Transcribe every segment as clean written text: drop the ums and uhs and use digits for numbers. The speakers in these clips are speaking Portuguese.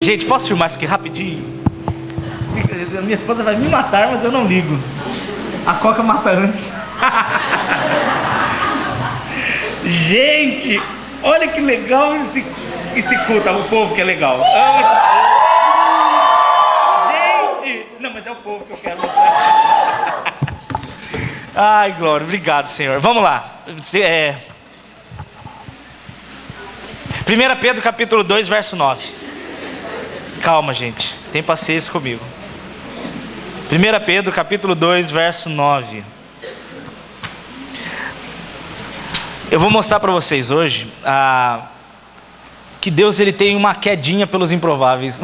Gente, posso filmar isso aqui rapidinho? Minha esposa vai me matar, mas eu não ligo. A Coca mata antes. Gente, olha que legal esse culto. O povo que é legal. Amo esse povo. Gente, não, mas é o povo que eu quero mostrar. Ai, glória, obrigado, Senhor. Vamos lá. 1 Pedro capítulo 2, verso 9. Calma, gente, tem paciência comigo. 1 Pedro capítulo 2, verso 9. Eu vou mostrar para vocês hoje que Deus ele tem uma quedinha pelos improváveis.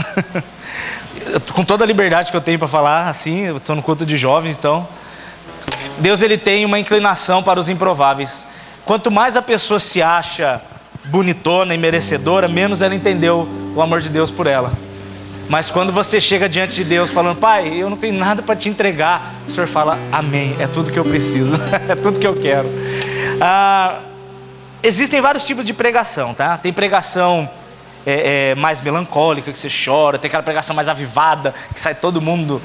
Com toda a liberdade que eu tenho para falar, assim, eu estou no culto de jovens, então Deus ele tem uma inclinação para os improváveis. Quanto mais a pessoa se acha bonitona e merecedora, menos ela entendeu o amor de Deus por ela. Mas quando você chega diante de Deus falando: Pai, eu não tenho nada para te entregar, o Senhor fala: Amém, é tudo que eu preciso, é tudo que eu quero. Existem vários tipos de pregação, tá? Tem pregação mais melancólica, que você chora. Tem aquela pregação mais avivada, que sai todo mundo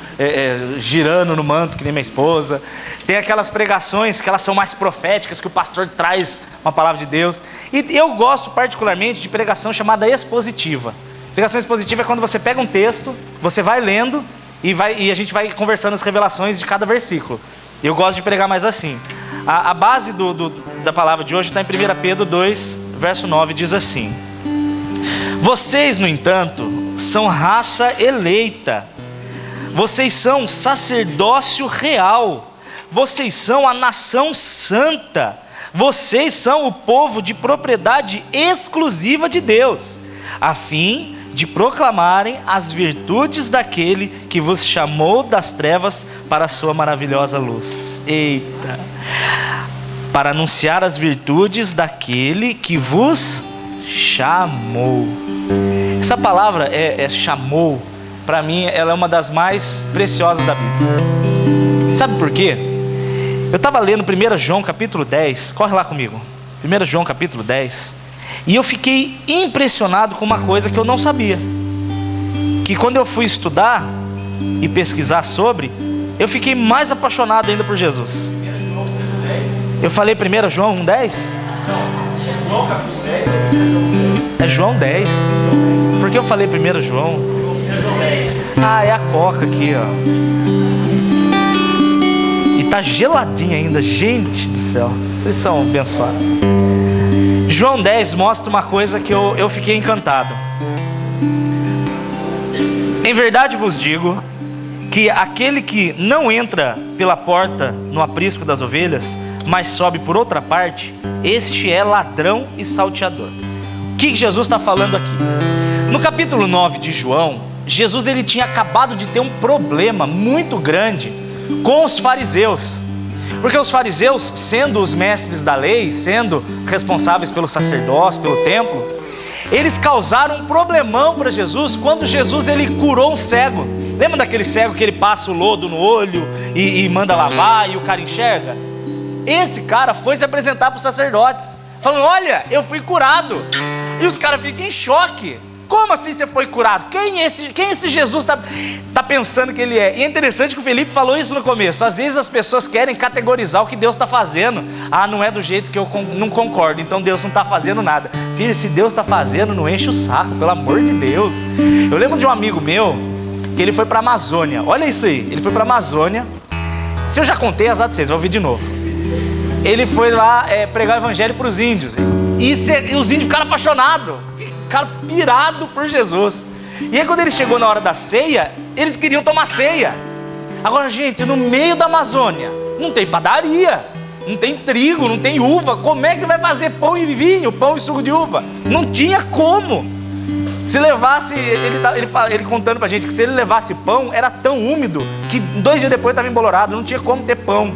girando no manto, que nem minha esposa. Tem aquelas pregações que elas são mais proféticas, que o pastor traz uma palavra de Deus. E eu gosto particularmente de pregação chamada expositiva. Pregação expositiva é quando você pega um texto, você vai lendo e a gente vai conversando as revelações de cada versículo. Eu gosto de pregar mais assim. A base da palavra de hoje está em 1 Pedro 2, verso 9, diz assim: Vocês, no entanto, são raça eleita, vocês são sacerdócio real, vocês são a nação santa, vocês são o povo de propriedade exclusiva de Deus, a fim de proclamarem as virtudes daquele que vos chamou das trevas para a sua maravilhosa luz. Eita! Para anunciar as virtudes daquele que vos chamou. Essa palavra chamou, para mim ela é uma das mais preciosas da Bíblia. Sabe por quê? Eu estava lendo 1 João capítulo 10, corre lá comigo, 1 João capítulo 10, e eu fiquei impressionado com uma coisa que eu não sabia, que quando eu fui estudar e pesquisar sobre, eu fiquei mais apaixonado ainda por Jesus. Eu falei 1 João 1,10? Não, é João capítulo 10. É João 10. Por que eu falei 1 João? É a Coca aqui, ó. E tá geladinha ainda, gente do céu. Vocês são abençoados. João 10 mostra uma coisa que eu fiquei encantado. Em verdade vos digo que aquele que não entra pela porta no aprisco das ovelhas, mas sobe por outra parte, este é ladrão e salteador. O que Jesus está falando aqui? No capítulo 9 de João, Jesus ele tinha acabado de ter um problema muito grande com os fariseus. Porque os fariseus, sendo os mestres da lei, sendo responsáveis pelo sacerdócio, pelo templo, eles causaram um problemão para Jesus quando Jesus ele curou um cego. Lembra daquele cego que ele passa o lodo no olho e manda lavar e o cara enxerga? Esse cara foi se apresentar para os sacerdotes, falando: olha, eu fui curado. E os caras ficam em choque. Como assim você foi curado? Quem esse Jesus está pensando que ele é? E é interessante que o Felipe falou isso no começo. Às vezes as pessoas querem categorizar o que Deus está fazendo. Não é do jeito que eu não concordo, então Deus não está fazendo nada. Filho, se Deus está fazendo, não enche o saco, pelo amor de Deus. Eu lembro de um amigo meu, que ele foi para a Amazônia. Olha isso aí, ele foi para a Amazônia. Se eu já contei, azar de vocês, vou ouvir de novo. Ele foi lá pregar o evangelho para os índios. E os índios ficaram apaixonados, ficaram pirados por Jesus. E aí quando ele chegou na hora da ceia, eles queriam tomar ceia. Agora, gente, no meio da Amazônia, não tem padaria, não tem trigo, não tem uva. Como é que vai fazer pão e vinho, pão e suco de uva? Não tinha como. Se levasse, ele contando pra gente que se ele levasse pão, era tão úmido que 2 dias depois estava embolorado, não tinha como ter pão.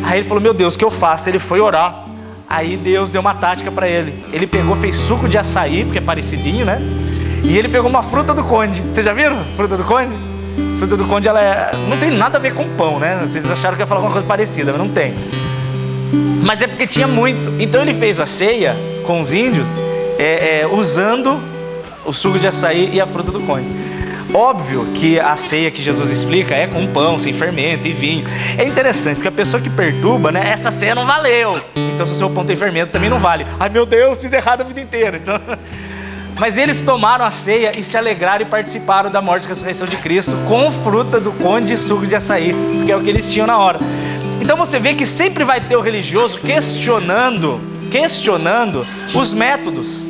Aí ele falou: meu Deus, o que eu faço? Ele foi orar. Aí Deus deu uma tática para ele. Ele pegou, fez suco de açaí, porque é parecidinho, né? E ele pegou uma fruta do conde. Vocês já viram? Fruta do conde? Fruta do conde, ela não tem nada a ver com pão, né? Vocês acharam que ia falar alguma coisa parecida, mas não tem. Mas é porque tinha muito. Então ele fez a ceia com os índios, usando o suco de açaí e a fruta do conde. Óbvio que a ceia que Jesus explica é com pão, sem fermento e vinho. É interessante, porque a pessoa que perturba, né? Essa ceia não valeu. Então se o seu pão tem fermento, também não vale. Ai meu Deus, fiz errado a vida inteira. Então... Mas eles tomaram a ceia e se alegraram e participaram da morte e ressurreição de Cristo com fruta do conde e suco de açaí, porque é o que eles tinham na hora. Então você vê que sempre vai ter o religioso questionando os métodos,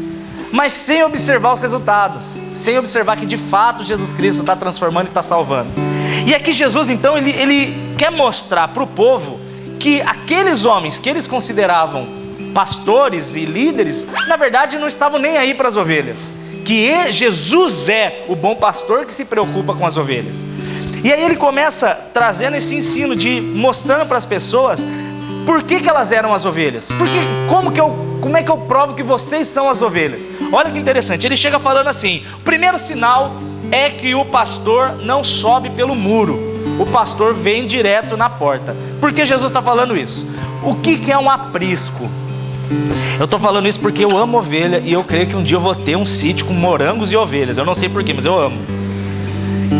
mas sem observar os resultados, sem observar que de fato Jesus Cristo está transformando e está salvando. E aqui Jesus então ele quer mostrar para o povo que aqueles homens que eles consideravam pastores e líderes, na verdade não estavam nem aí para as ovelhas, que Jesus é o bom pastor que se preocupa com as ovelhas. E aí ele começa trazendo esse ensino mostrando para as pessoas por que elas eram as ovelhas. Porque como é que eu provo que vocês são as ovelhas? Olha que interessante, ele chega falando assim: o primeiro sinal é que o pastor não sobe pelo muro, o pastor vem direto na porta. Por que Jesus está falando isso? O que é um aprisco? Eu estou falando isso porque eu amo ovelha e eu creio que um dia eu vou ter um sítio com morangos e ovelhas. Eu não sei porquê, mas eu amo.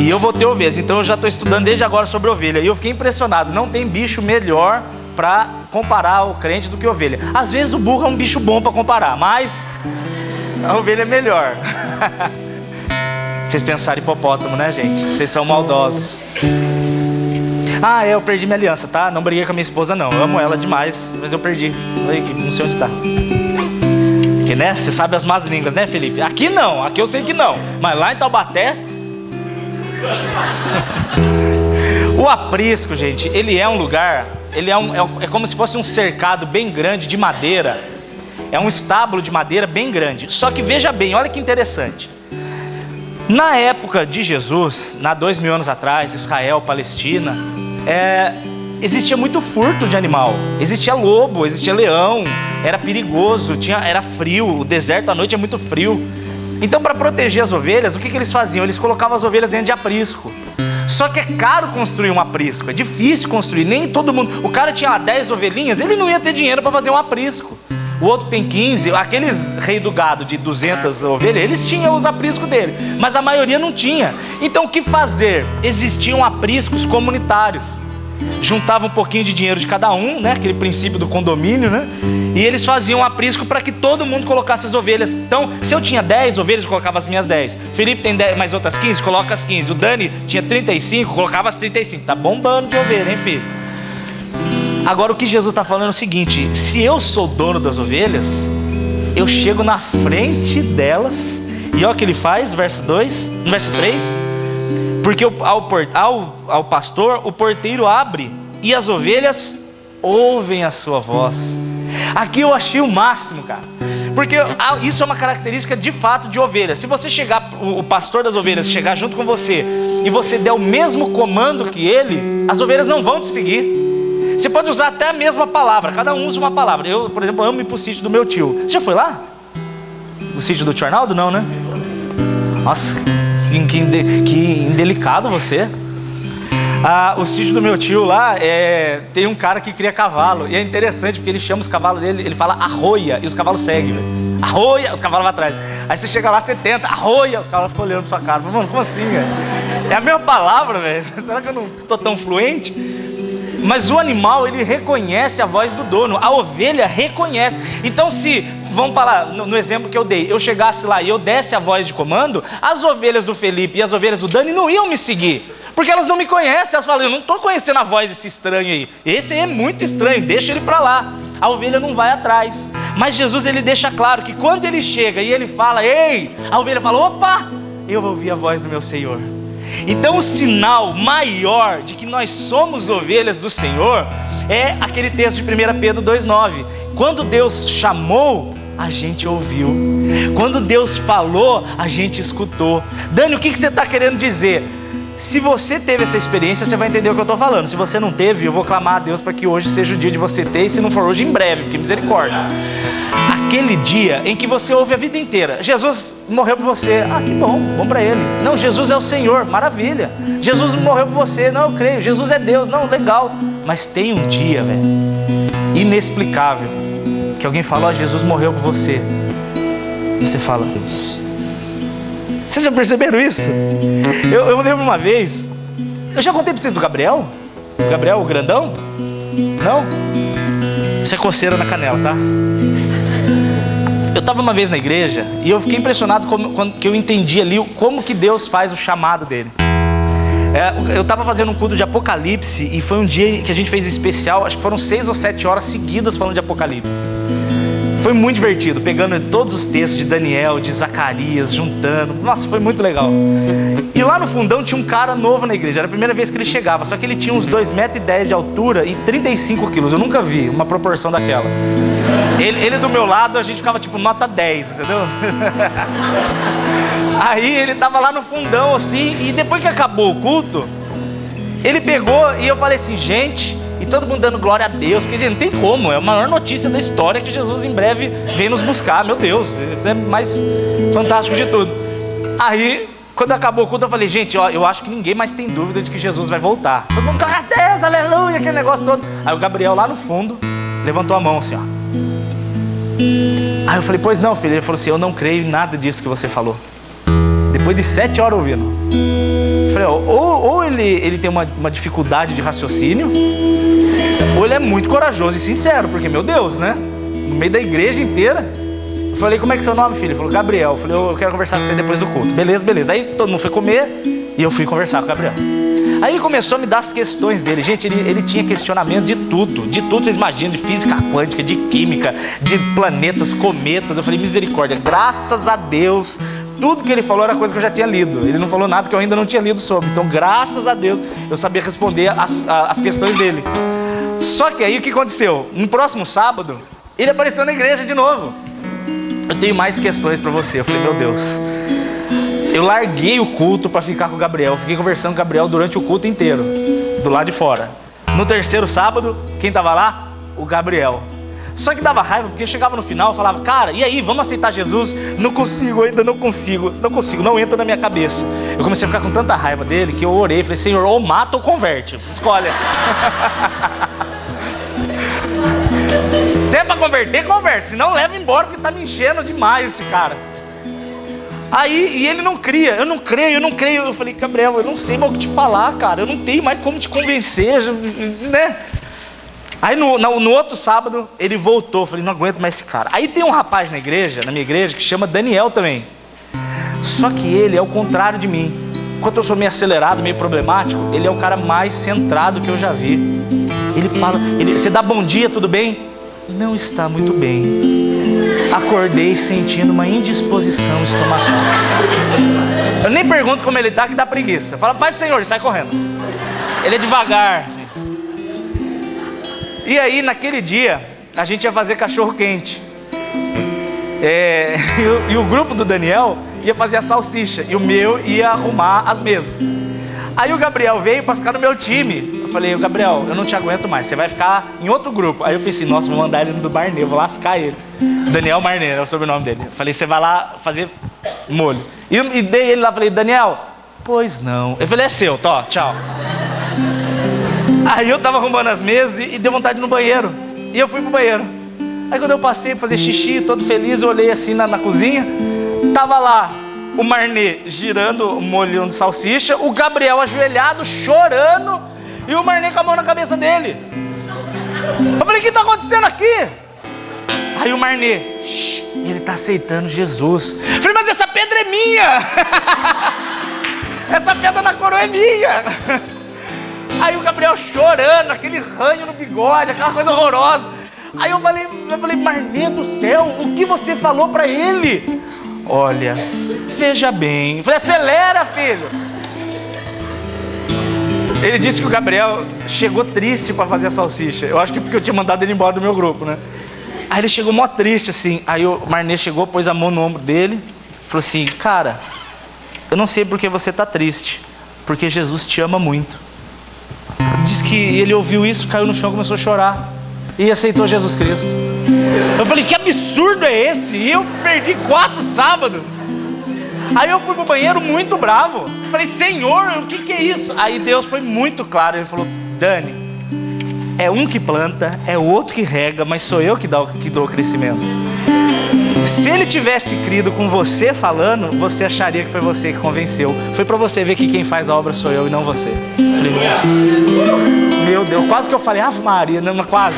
E eu vou ter ovelhas, então eu já estou estudando desde agora sobre ovelha. E eu fiquei impressionado, não tem bicho melhor para comparar o crente do que ovelha. Às vezes o burro é um bicho bom para comparar, mas a ovelha é melhor. Vocês pensaram em hipopótamo, né, gente? Vocês são maldosos. Eu perdi minha aliança, tá? Não briguei com a minha esposa, não. Eu amo ela demais, mas eu perdi. Não sei onde está. Porque, né? Você sabe as más línguas, né, Felipe? Aqui não, aqui eu sei que não. Mas lá em Taubaté... O aprisco, gente, ele é um lugar... é como se fosse um cercado bem grande de madeira. É um estábulo de madeira bem grande. Só que veja bem, olha que interessante. Na época de Jesus, 2000 anos atrás, Israel, Palestina, existia muito furto de animal. Existia lobo, existia leão, era perigoso, era frio, o deserto à noite é muito frio. Então, para proteger as ovelhas, o que eles faziam? Eles colocavam as ovelhas dentro de aprisco. Só que é caro construir um aprisco, é difícil construir, nem todo mundo... O cara tinha lá 10 ovelhinhas, ele não ia ter dinheiro para fazer um aprisco. O outro tem 15, aqueles rei do gado de 200 ovelhas, eles tinham os apriscos dele, mas a maioria não tinha. Então o que fazer? Existiam apriscos comunitários. Juntava um pouquinho de dinheiro de cada um, né? Aquele princípio do condomínio, né? E eles faziam um aprisco para que todo mundo colocasse as ovelhas. Então, se eu tinha 10 ovelhas, eu colocava as minhas 10. Felipe tem 10, mais outras 15, coloca as 15. O Dani tinha 35, colocava as 35. Tá bombando de ovelha, hein, filho? Agora o que Jesus está falando é o seguinte: se eu sou dono das ovelhas, eu chego na frente delas. E olha o que ele faz, verso 2, no verso 3. Porque ao pastor, o porteiro abre e as ovelhas ouvem a sua voz. Aqui eu achei o máximo, cara. Porque isso é uma característica de fato de ovelha. Se você chegar, o pastor das ovelhas chegar junto com você e você der o mesmo comando que ele, as ovelhas não vão te seguir. Você pode usar até a mesma palavra, cada um usa uma palavra. Eu, por exemplo, amo ir pro sítio do meu tio. Você já foi lá? O sítio do tio Arnaldo? Não, né? Nossa, que indelicado você. O sítio do meu tio lá, tem um cara que cria cavalo. E é interessante porque ele chama os cavalos dele, ele fala arroia, e os cavalos seguem, velho. Arroia, os cavalos vão atrás. Aí você chega lá, você tenta, arroia, os cavalos ficam olhando pra sua cara. Fala, mano, como assim, velho? É a mesma palavra, velho. Será que eu não tô tão fluente? Mas o animal, ele reconhece a voz do dono. A ovelha reconhece. Então se, vamos falar no exemplo que eu dei, eu chegasse lá e eu desse a voz de comando, as ovelhas do Felipe e as ovelhas do Dani não iam me seguir, porque elas não me conhecem. Elas falam, eu não estou conhecendo a voz desse estranho aí. Esse aí é muito estranho, deixa ele para lá. A ovelha não vai atrás. Mas Jesus, ele deixa claro que quando ele chega e ele fala, ei, a ovelha fala, opa, eu ouvi a voz do meu Senhor. Então o sinal maior de que nós somos ovelhas do Senhor é aquele texto de 1 Pedro 2,9. Quando Deus chamou, a gente ouviu. Quando Deus falou, a gente escutou. Dani, o que você está querendo dizer? Se você teve essa experiência, você vai entender o que eu estou falando. Se você não teve, eu vou clamar a Deus para que hoje seja o dia de você ter. E se não for hoje, em breve, porque misericórdia. Aquele dia em que você ouve a vida inteira, Jesus morreu por você, que bom para ele. Não, Jesus é o Senhor, maravilha. Jesus morreu por você, não, eu creio. Jesus é Deus, não, legal. Mas tem um dia, velho, inexplicável, que alguém fala, Jesus morreu por você. Você fala, Deus, Vocês já perceberam isso? Eu lembro uma vez, eu já contei para vocês do Gabriel? Gabriel, o grandão? Não? Isso é coceira na canela, tá? Eu estava uma vez na igreja e eu fiquei impressionado quando eu entendi ali como que Deus faz o chamado dele. Eu estava fazendo um culto de Apocalipse e foi um dia que a gente fez especial, acho que foram 6 ou 7 horas seguidas falando de Apocalipse. Foi muito divertido, pegando todos os textos de Daniel, de Zacarias, juntando. Nossa, foi muito legal. E lá no fundão tinha um cara novo na igreja, era a primeira vez que ele chegava, só que ele tinha uns 2,10 metros de altura e 35 quilos, eu nunca vi uma proporção daquela. Ele do meu lado, a gente ficava tipo nota 10, entendeu? Aí ele tava lá no fundão assim, e depois que acabou o culto, ele pegou e eu falei assim, gente, e todo mundo dando glória a Deus, porque gente, não tem como, é a maior notícia da história que Jesus em breve vem nos buscar, meu Deus, isso é mais fantástico de tudo. Aí, quando acabou o culto, eu falei, gente, ó, eu acho que ninguém mais tem dúvida de que Jesus vai voltar. Todo mundo, glória a Deus, aleluia, aquele negócio todo. Aí o Gabriel lá no fundo, levantou a mão assim, ó. Aí eu falei, pois não, filho. Ele falou assim, eu não creio em nada disso que você falou. Depois de 7 horas ouvindo. Eu falei, ou ele tem uma dificuldade de raciocínio, ou ele é muito corajoso e sincero, porque, meu Deus, né? No meio da igreja inteira. Eu falei, como é que é seu nome, filho? Ele falou, Gabriel. Eu falei, eu quero conversar com você depois do culto. Beleza, beleza. Aí todo mundo foi comer e eu fui conversar com o Gabriel. Aí ele começou a me dar as questões dele. Gente, ele tinha questionamento de tudo, vocês imaginam, de física quântica, de química, de planetas, cometas. Eu falei, misericórdia, graças a Deus, tudo que ele falou era coisa que eu já tinha lido. Ele não falou nada que eu ainda não tinha lido sobre. Então, graças a Deus, eu sabia responder as questões dele. Só que aí o que aconteceu? No próximo sábado, ele apareceu na igreja de novo. Eu tenho mais questões para você. Eu falei, meu Deus. Eu larguei o culto para ficar com o Gabriel. Fiquei conversando com o Gabriel durante o culto inteiro, do lado de fora. No terceiro sábado, quem estava lá? O Gabriel. Só que dava raiva, porque chegava no final e falava, cara, e aí, vamos aceitar Jesus? Não consigo, ainda não consigo, não entra na minha cabeça. Eu comecei a ficar com tanta raiva dele que eu orei, falei, Senhor, ou mata ou converte, escolhe. Se é para converter, converte, senão leva embora, porque tá me enchendo demais esse cara. Aí, e ele não cria, eu não creio. Eu falei, Gabriel, eu não sei mais o que te falar, cara, eu não tenho mais como te convencer, né? Aí no outro sábado, ele voltou, eu falei, não aguento mais esse cara. Aí tem um rapaz na minha igreja, que chama Daniel também. Só que ele é o contrário de mim. Enquanto eu sou meio acelerado, meio problemático, ele é o cara mais centrado que eu já vi. Ele fala, você dá bom dia, tudo bem? Não está muito bem. Acordei sentindo uma indisposição estomacal. Eu nem pergunto como ele está, que dá preguiça. Fala, Pai do Senhor, e sai correndo. Ele é devagar assim. E aí naquele dia a gente ia fazer cachorro quente. E o grupo do Daniel ia fazer a salsicha, e o meu ia arrumar as mesas. Aí o Gabriel veio para ficar no meu time. Eu falei, Gabriel, eu não te aguento mais, você vai ficar em outro grupo. Aí eu pensei, nossa, vou mandar ele do Marnê, vou lascar ele. Daniel Marnê, é o sobrenome dele. Eu falei, você vai lá fazer molho. E dei ele lá, falei, Daniel, pois não. Eu falei, é seu, tá, tchau. Aí eu tava arrumando as mesas e deu vontade de ir no banheiro. E eu fui pro banheiro. Aí quando eu passei pra fazer xixi, todo feliz, eu olhei assim na cozinha. Tava lá o Marnê girando o molho de salsicha, o Gabriel ajoelhado, chorando, e o Marnê com a mão na cabeça dele. Eu falei, o que tá acontecendo aqui? Aí o Marnê, ele tá aceitando Jesus. Eu falei, mas essa pedra é minha. Essa pedra na coroa é minha. Aí o Gabriel chorando, aquele ranho no bigode, aquela coisa horrorosa. Aí eu falei, Marnê do céu, o que você falou pra ele? Olha, veja bem. Eu falei, acelera, filho. Ele disse que o Gabriel chegou triste para fazer a salsicha. Eu acho que porque eu tinha mandado ele embora do meu grupo, né? Aí ele chegou mó triste assim. Aí o Marnê chegou, pôs a mão no ombro dele, falou assim, cara, eu não sei porque você tá triste, porque Jesus te ama muito. Diz que ele ouviu isso, caiu no chão, começou a chorar e aceitou Jesus Cristo. Eu falei, que absurdo é esse? E eu perdi 4 sábados. Aí eu fui pro banheiro muito bravo. Eu falei, Senhor, o que é isso? Aí Deus foi muito claro. Ele falou, Dani, é um que planta, é o outro que rega, mas sou eu que dou o crescimento. Se ele tivesse crido com você falando, você acharia que foi você que convenceu. Foi para você ver que quem faz a obra sou eu e não você. Falei, nossa, meu Deus, quase que eu falei, Ave Maria, não, quase.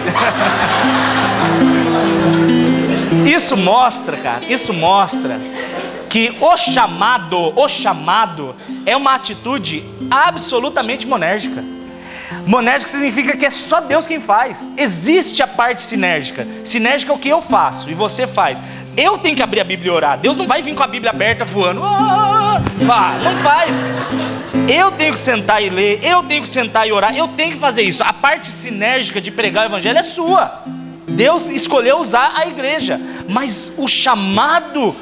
Isso mostra, cara, isso mostra que o chamado é uma atitude absolutamente monérgica. Monérgica significa que é só Deus quem faz. Existe a parte sinérgica. Sinérgica é o que eu faço e você faz. Eu tenho que abrir a Bíblia e orar. Deus não vai vir com a Bíblia aberta voando. Não faz. Eu tenho que sentar e ler. Eu tenho que sentar e orar. Eu tenho que fazer isso. A parte sinérgica de pregar o evangelho é sua. Deus escolheu usar a igreja, mas o chamado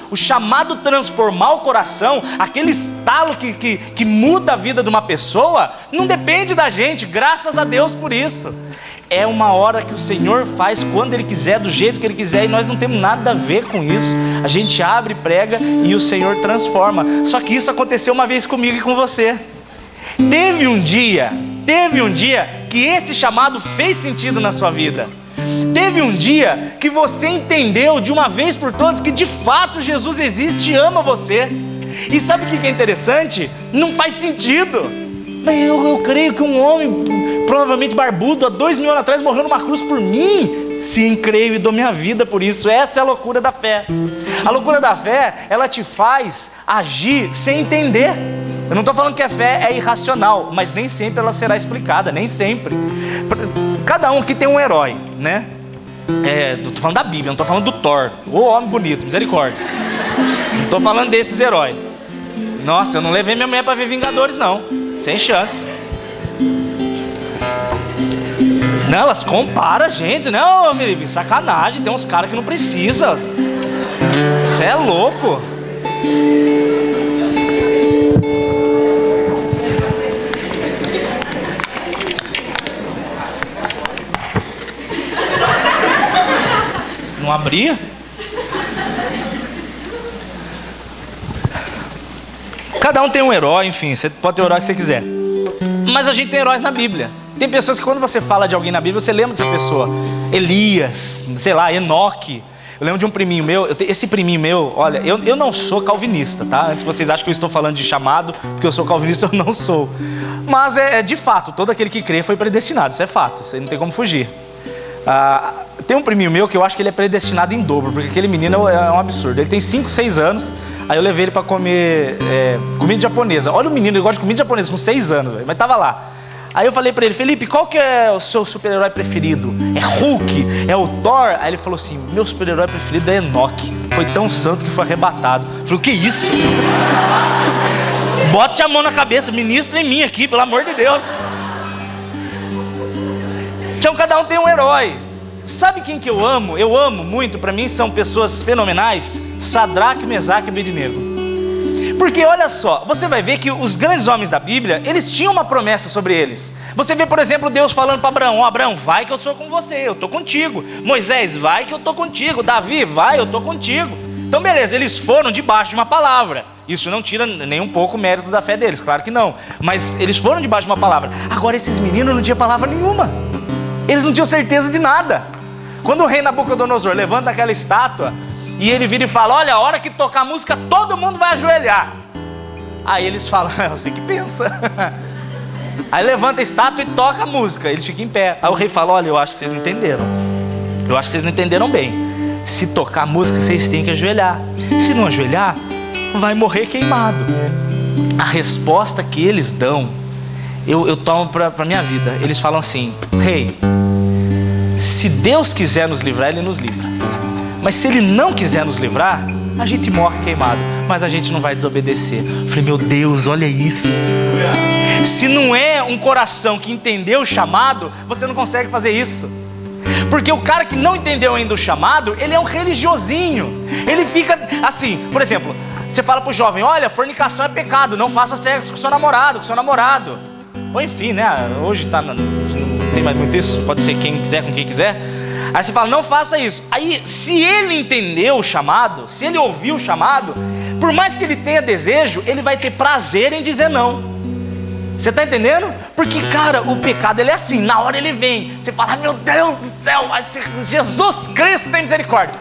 transformar o coração, aquele estalo que muda a vida de uma pessoa, não depende da gente, graças a Deus por isso. É uma hora que o Senhor faz quando Ele quiser, do jeito que Ele quiser, e nós não temos nada a ver com isso. A gente abre, prega e o Senhor transforma. Só que isso aconteceu uma vez comigo e com você. Teve um dia que esse chamado fez sentido na sua vida. Teve um dia que você entendeu de uma vez por todas que de fato Jesus existe e ama você. E sabe o que é interessante? Não faz sentido. Eu creio que um homem, provavelmente barbudo, há 2000 anos atrás morreu numa cruz por mim. Sim, creio e dou minha vida por isso. Essa é a loucura da fé. A loucura da fé, ela te faz agir sem entender. Eu não estou falando que a fé é irracional, mas nem sempre ela será explicada, nem sempre. Cada um aqui tem um herói, né? Estou falando da Bíblia, não estou falando do Thor. Ô homem bonito, misericórdia. Não estou falando desses heróis. Nossa, eu não levei minha mulher para ver Vingadores, não. Sem chance. Não, elas comparam a gente. Não, Felipe, sacanagem. Tem uns caras que não precisa. Você é louco. Não abria? Cada um tem um herói, enfim, você pode ter o herói que você quiser. Mas a gente tem heróis na Bíblia. Tem pessoas que quando você fala de alguém na Bíblia, você lembra dessa pessoa. Elias, sei lá, Enoque. Eu lembro de um priminho meu, esse priminho meu, olha, eu não sou calvinista, tá? Antes que vocês achem que eu estou falando de chamado, porque eu sou calvinista, eu não sou. Mas de fato, todo aquele que crê foi predestinado, isso é fato, isso aí não tem como fugir. Tem um priminho meu que eu acho que ele é predestinado em dobro, porque aquele menino é um absurdo. Ele tem 5, 6 anos, aí eu levei ele para comer comida japonesa. Olha o menino, ele gosta de comida japonesa com 6 anos, véio, mas tava lá. Aí eu falei para ele, Felipe, qual que é o seu super-herói preferido? É Hulk? É o Thor? Aí ele falou assim, meu super-herói preferido é Enoque. Foi tão santo que foi arrebatado. Eu falei, o que é isso? Bote a mão na cabeça, ministra em mim aqui, pelo amor de Deus. Então cada um tem um herói. Sabe quem que eu amo? Eu amo muito, para mim são pessoas fenomenais. Sadraque, Mesaque e Abednego. Porque olha só, você vai ver que os grandes homens da Bíblia, eles tinham uma promessa sobre eles. Você vê, por exemplo, Deus falando para Abraão, Abraão, vai que eu sou com você, eu estou contigo. Moisés, vai que eu estou contigo. Davi, vai, eu estou contigo. Então beleza, eles foram debaixo de uma palavra. Isso não tira nem um pouco o mérito da fé deles, claro que não. Mas eles foram debaixo de uma palavra. Agora esses meninos não tinham palavra nenhuma. Eles não tinham certeza de nada. Quando o rei Nabucodonosor levanta aquela estátua e ele vira e fala, olha, a hora que tocar a música todo mundo vai ajoelhar. Aí eles falam, eu sei que pensa. Aí levanta a estátua e toca a música, eles ficam em pé. Aí o rei fala, olha, eu acho que vocês não entenderam. Eu acho que vocês não entenderam bem. Se tocar a música, vocês têm que ajoelhar. Se não ajoelhar, vai morrer queimado. A resposta que eles dão, eu tomo para minha vida. Eles falam assim, rei, se Deus quiser nos livrar, Ele nos livra. Mas se Ele não quiser nos livrar, a gente morre queimado, mas a gente não vai desobedecer. Eu falei, meu Deus, olha isso. Se não é um coração que entendeu o chamado, você não consegue fazer isso. Porque o cara que não entendeu ainda o chamado, ele é um religiosinho. Ele fica assim, por exemplo, você fala pro jovem, olha, fornicação é pecado, não faça sexo com seu namorado. Ou enfim, né, hoje não tem mais muito isso, pode ser quem quiser com quem quiser. Aí você fala, não faça isso. Aí, se ele entendeu o chamado, se ele ouviu o chamado, por mais que ele tenha desejo, ele vai ter prazer em dizer não. Você está entendendo? Porque, cara, o pecado ele é assim, na hora ele vem. Você fala, meu Deus do céu, Jesus Cristo tem misericórdia.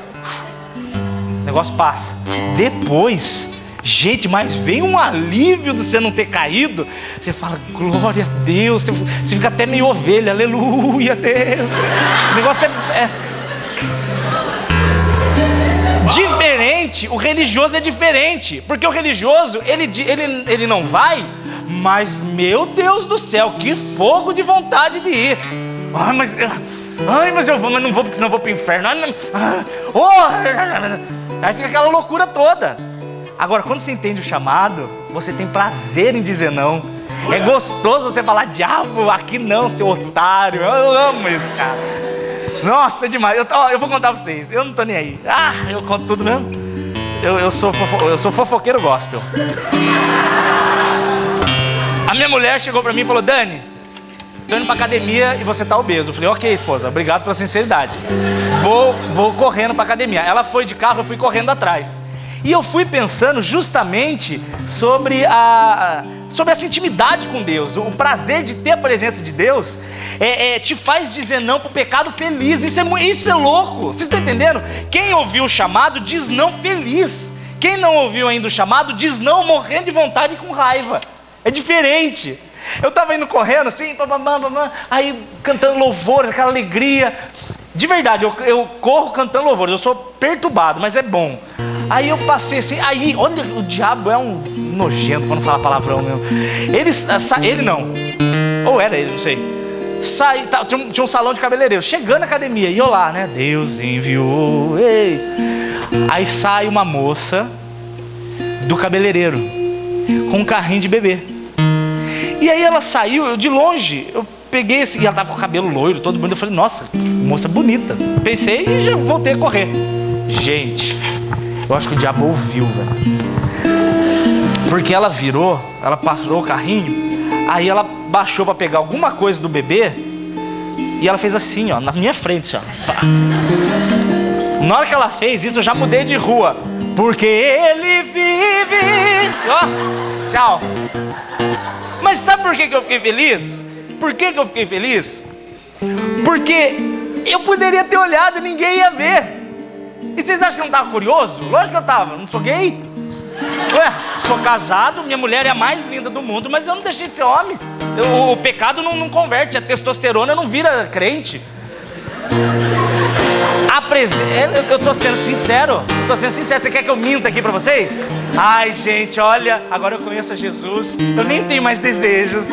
negócio passa. Depois, gente, mas vem um alívio de você não ter caído. Você fala, glória a Deus. Você fica até meio ovelha, aleluia, Deus. O negócio é diferente. O religioso é diferente, porque o religioso, ele não vai, mas meu Deus do céu, que fogo de vontade de ir. Ai, mas eu vou, mas não vou, porque senão eu vou pro inferno. Aí fica aquela loucura toda. Agora, quando você entende o chamado, você tem prazer em dizer não. É gostoso você falar, diabo, aqui não, seu otário. Eu amo isso, cara. Nossa, é demais. Eu vou contar pra vocês, eu não tô nem aí. Eu conto tudo mesmo. Eu sou fofoqueiro gospel. A minha mulher chegou pra mim e falou, Dani, tô indo pra academia e você tá obeso. Eu falei, ok, esposa, obrigado pela sinceridade. Vou correndo pra academia. Ela foi de carro, eu fui correndo atrás. E eu fui pensando justamente sobre essa intimidade com Deus. O prazer de ter a presença de Deus te faz dizer não pro pecado feliz. Isso é louco. Vocês estão entendendo? Quem ouviu o chamado diz não feliz. Quem não ouviu ainda o chamado diz não morrendo de vontade e com raiva. É diferente. Eu estava indo correndo assim, aí cantando louvores, aquela alegria. De verdade, eu corro cantando louvores. Eu sou perturbado, mas é bom. Aí eu passei assim, olha, o diabo é um nojento, para não falar palavrão mesmo. Ele não, ou era ele, não sei. Tinha um salão de cabeleireiro, chegando na academia, e eu lá, né? Deus enviou, ei. Aí sai uma moça do cabeleireiro, com um carrinho de bebê. E aí ela saiu, eu de longe, eu peguei assim, e ela tava com o cabelo loiro, todo mundo, eu falei, nossa, moça bonita. Pensei e já voltei a correr. Gente, eu acho que o diabo ouviu, velho. Porque ela virou, ela passou o carrinho, aí ela baixou para pegar alguma coisa do bebê, e ela fez assim, ó, na minha frente, ó. Na hora que ela fez isso, eu já mudei de rua. Porque ele vive. Ó, tchau. Mas sabe por que eu fiquei feliz? Por que eu fiquei feliz? Porque eu poderia ter olhado e ninguém ia ver. E vocês acham que eu não estava curioso? Lógico que eu estava, não sou gay. Ué, sou casado, minha mulher é a mais linda do mundo, mas eu não deixei de ser homem. O pecado não converte, a testosterona não vira crente. Eu tô sendo sincero, Você quer que eu minta aqui pra vocês? Ai, gente, olha, agora eu conheço a Jesus, eu nem tenho mais desejos.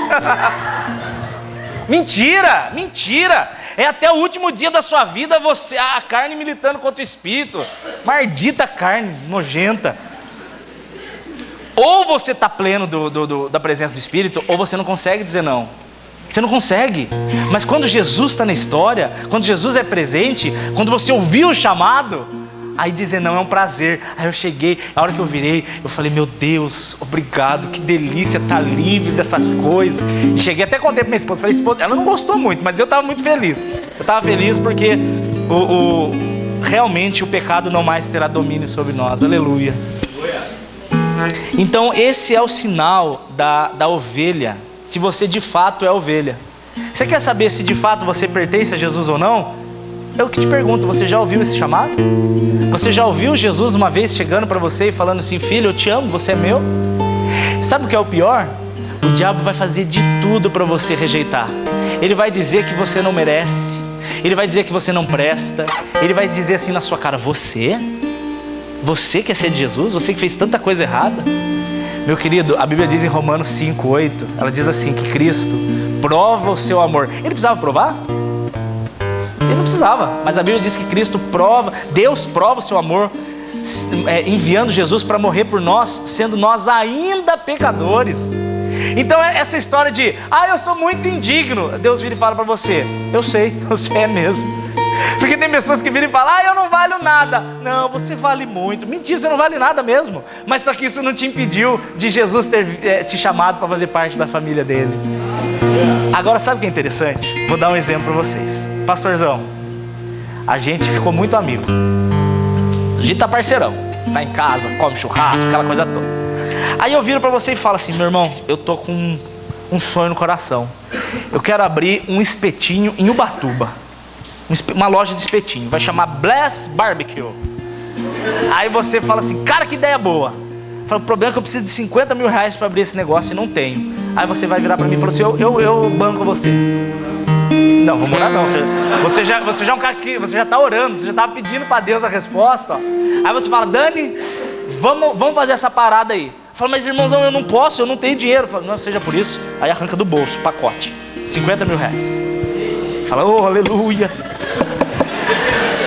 Mentira. É até o último dia da sua vida a carne militando contra o espírito. Maldita carne, nojenta. Ou você está pleno da presença do Espírito, ou você não consegue dizer não. Você não consegue. Mas quando Jesus está na história, quando Jesus é presente, quando você ouviu o chamado, aí dizer não é um prazer. Aí eu cheguei, a hora que eu virei, eu falei, meu Deus, obrigado, que delícia estar livre dessas coisas. E cheguei, até contei para minha esposa, falei, esposa, ela não gostou muito, mas eu estava muito feliz. Eu estava feliz porque realmente o pecado não mais terá domínio sobre nós. Aleluia. Então esse é o sinal da ovelha. Se você de fato é ovelha. Você quer saber se de fato você pertence a Jesus ou não? Eu que te pergunto, você já ouviu esse chamado? Você já ouviu Jesus uma vez chegando para você e falando assim, filho, eu te amo, você é meu? Sabe o que é o pior? O diabo vai fazer de tudo para você rejeitar. Ele vai dizer que você não merece. Ele vai dizer que você não presta. Ele vai dizer assim na sua cara, você quer ser de Jesus? Você que fez tanta coisa errada? Meu querido, a Bíblia diz em Romanos 5:8, ela diz assim, que Cristo prova o seu amor. Ele precisava provar? Ele não precisava, mas a Bíblia diz que Cristo prova, Deus prova o seu amor, enviando Jesus para morrer por nós, sendo nós ainda pecadores. Então essa história de, eu sou muito indigno, Deus vira e fala para você, eu sei, você é mesmo. Porque tem pessoas que viram e falam, eu não valho nada. Não, você vale muito. Mentira, você não vale nada mesmo. Mas só que isso não te impediu de Jesus ter te chamado para fazer parte da família dele. Agora sabe o que é interessante? Vou dar um exemplo para vocês. Pastorzão, a gente ficou muito amigo. A gente tá parceirão, tá em casa, come churrasco, aquela coisa toda. Aí eu viro para você e falo assim, meu irmão, eu tô com um sonho no coração. Eu quero abrir um espetinho em Ubatuba. Uma loja de espetinho, vai chamar Bless Barbecue. Aí você fala assim, cara, que ideia boa. Fala, o problema é que eu preciso de 50 mil reais para abrir esse negócio e não tenho. Aí você vai virar para mim e falar assim, eu banco você. Não, vamos orar não. Você já é um cara que você já está orando, você já está pedindo para Deus a resposta. Ó. Aí você fala, Dani, vamos fazer essa parada aí. Fala, mas irmãozão, eu não posso, eu não tenho dinheiro. Fala, não, seja por isso. Aí arranca do bolso, pacote, 50 mil reais. Fala, oh, aleluia.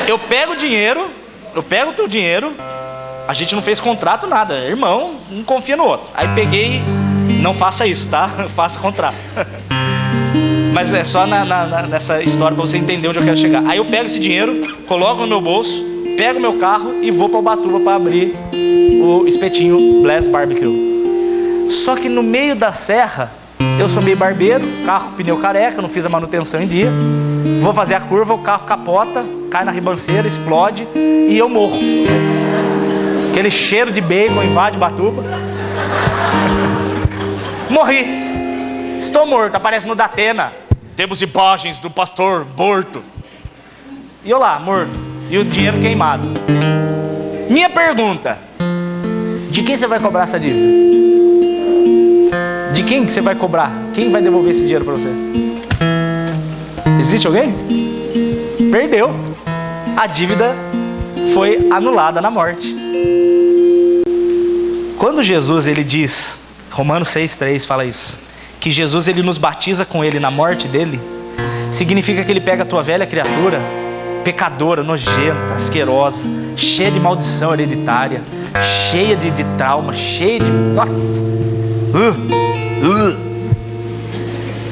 Eu pego o teu dinheiro. A gente não fez contrato, nada. Irmão, um confia no outro. Aí peguei, não faça isso, tá? Faça contrato. Mas é só nessa história para você entender onde eu quero chegar. Aí eu pego esse dinheiro, coloco no meu bolso, pego meu carro e vou para Ubatuba para abrir o espetinho Bless Barbecue. Só que no meio da serra, eu sou meio barbeiro, carro, pneu careca, não fiz a manutenção em dia. Vou fazer a curva, o carro capota, cai na ribanceira, explode e eu morro. Aquele cheiro de bacon invade Ubatuba. Morri. Estou morto, aparece no Datena. Temos imagens do pastor morto. E eu lá, morto. E o dinheiro queimado. Minha pergunta: de quem você vai cobrar essa dívida? De quem que você vai cobrar? Quem vai devolver esse dinheiro para você? Existe alguém? Perdeu. A dívida foi anulada na morte. Quando Jesus ele diz, Romanos 6,3 fala isso, que Jesus ele nos batiza com ele na morte dele, significa que ele pega a tua velha criatura, pecadora, nojenta, asquerosa, cheia de maldição hereditária, cheia de trauma, cheia de... Nossa!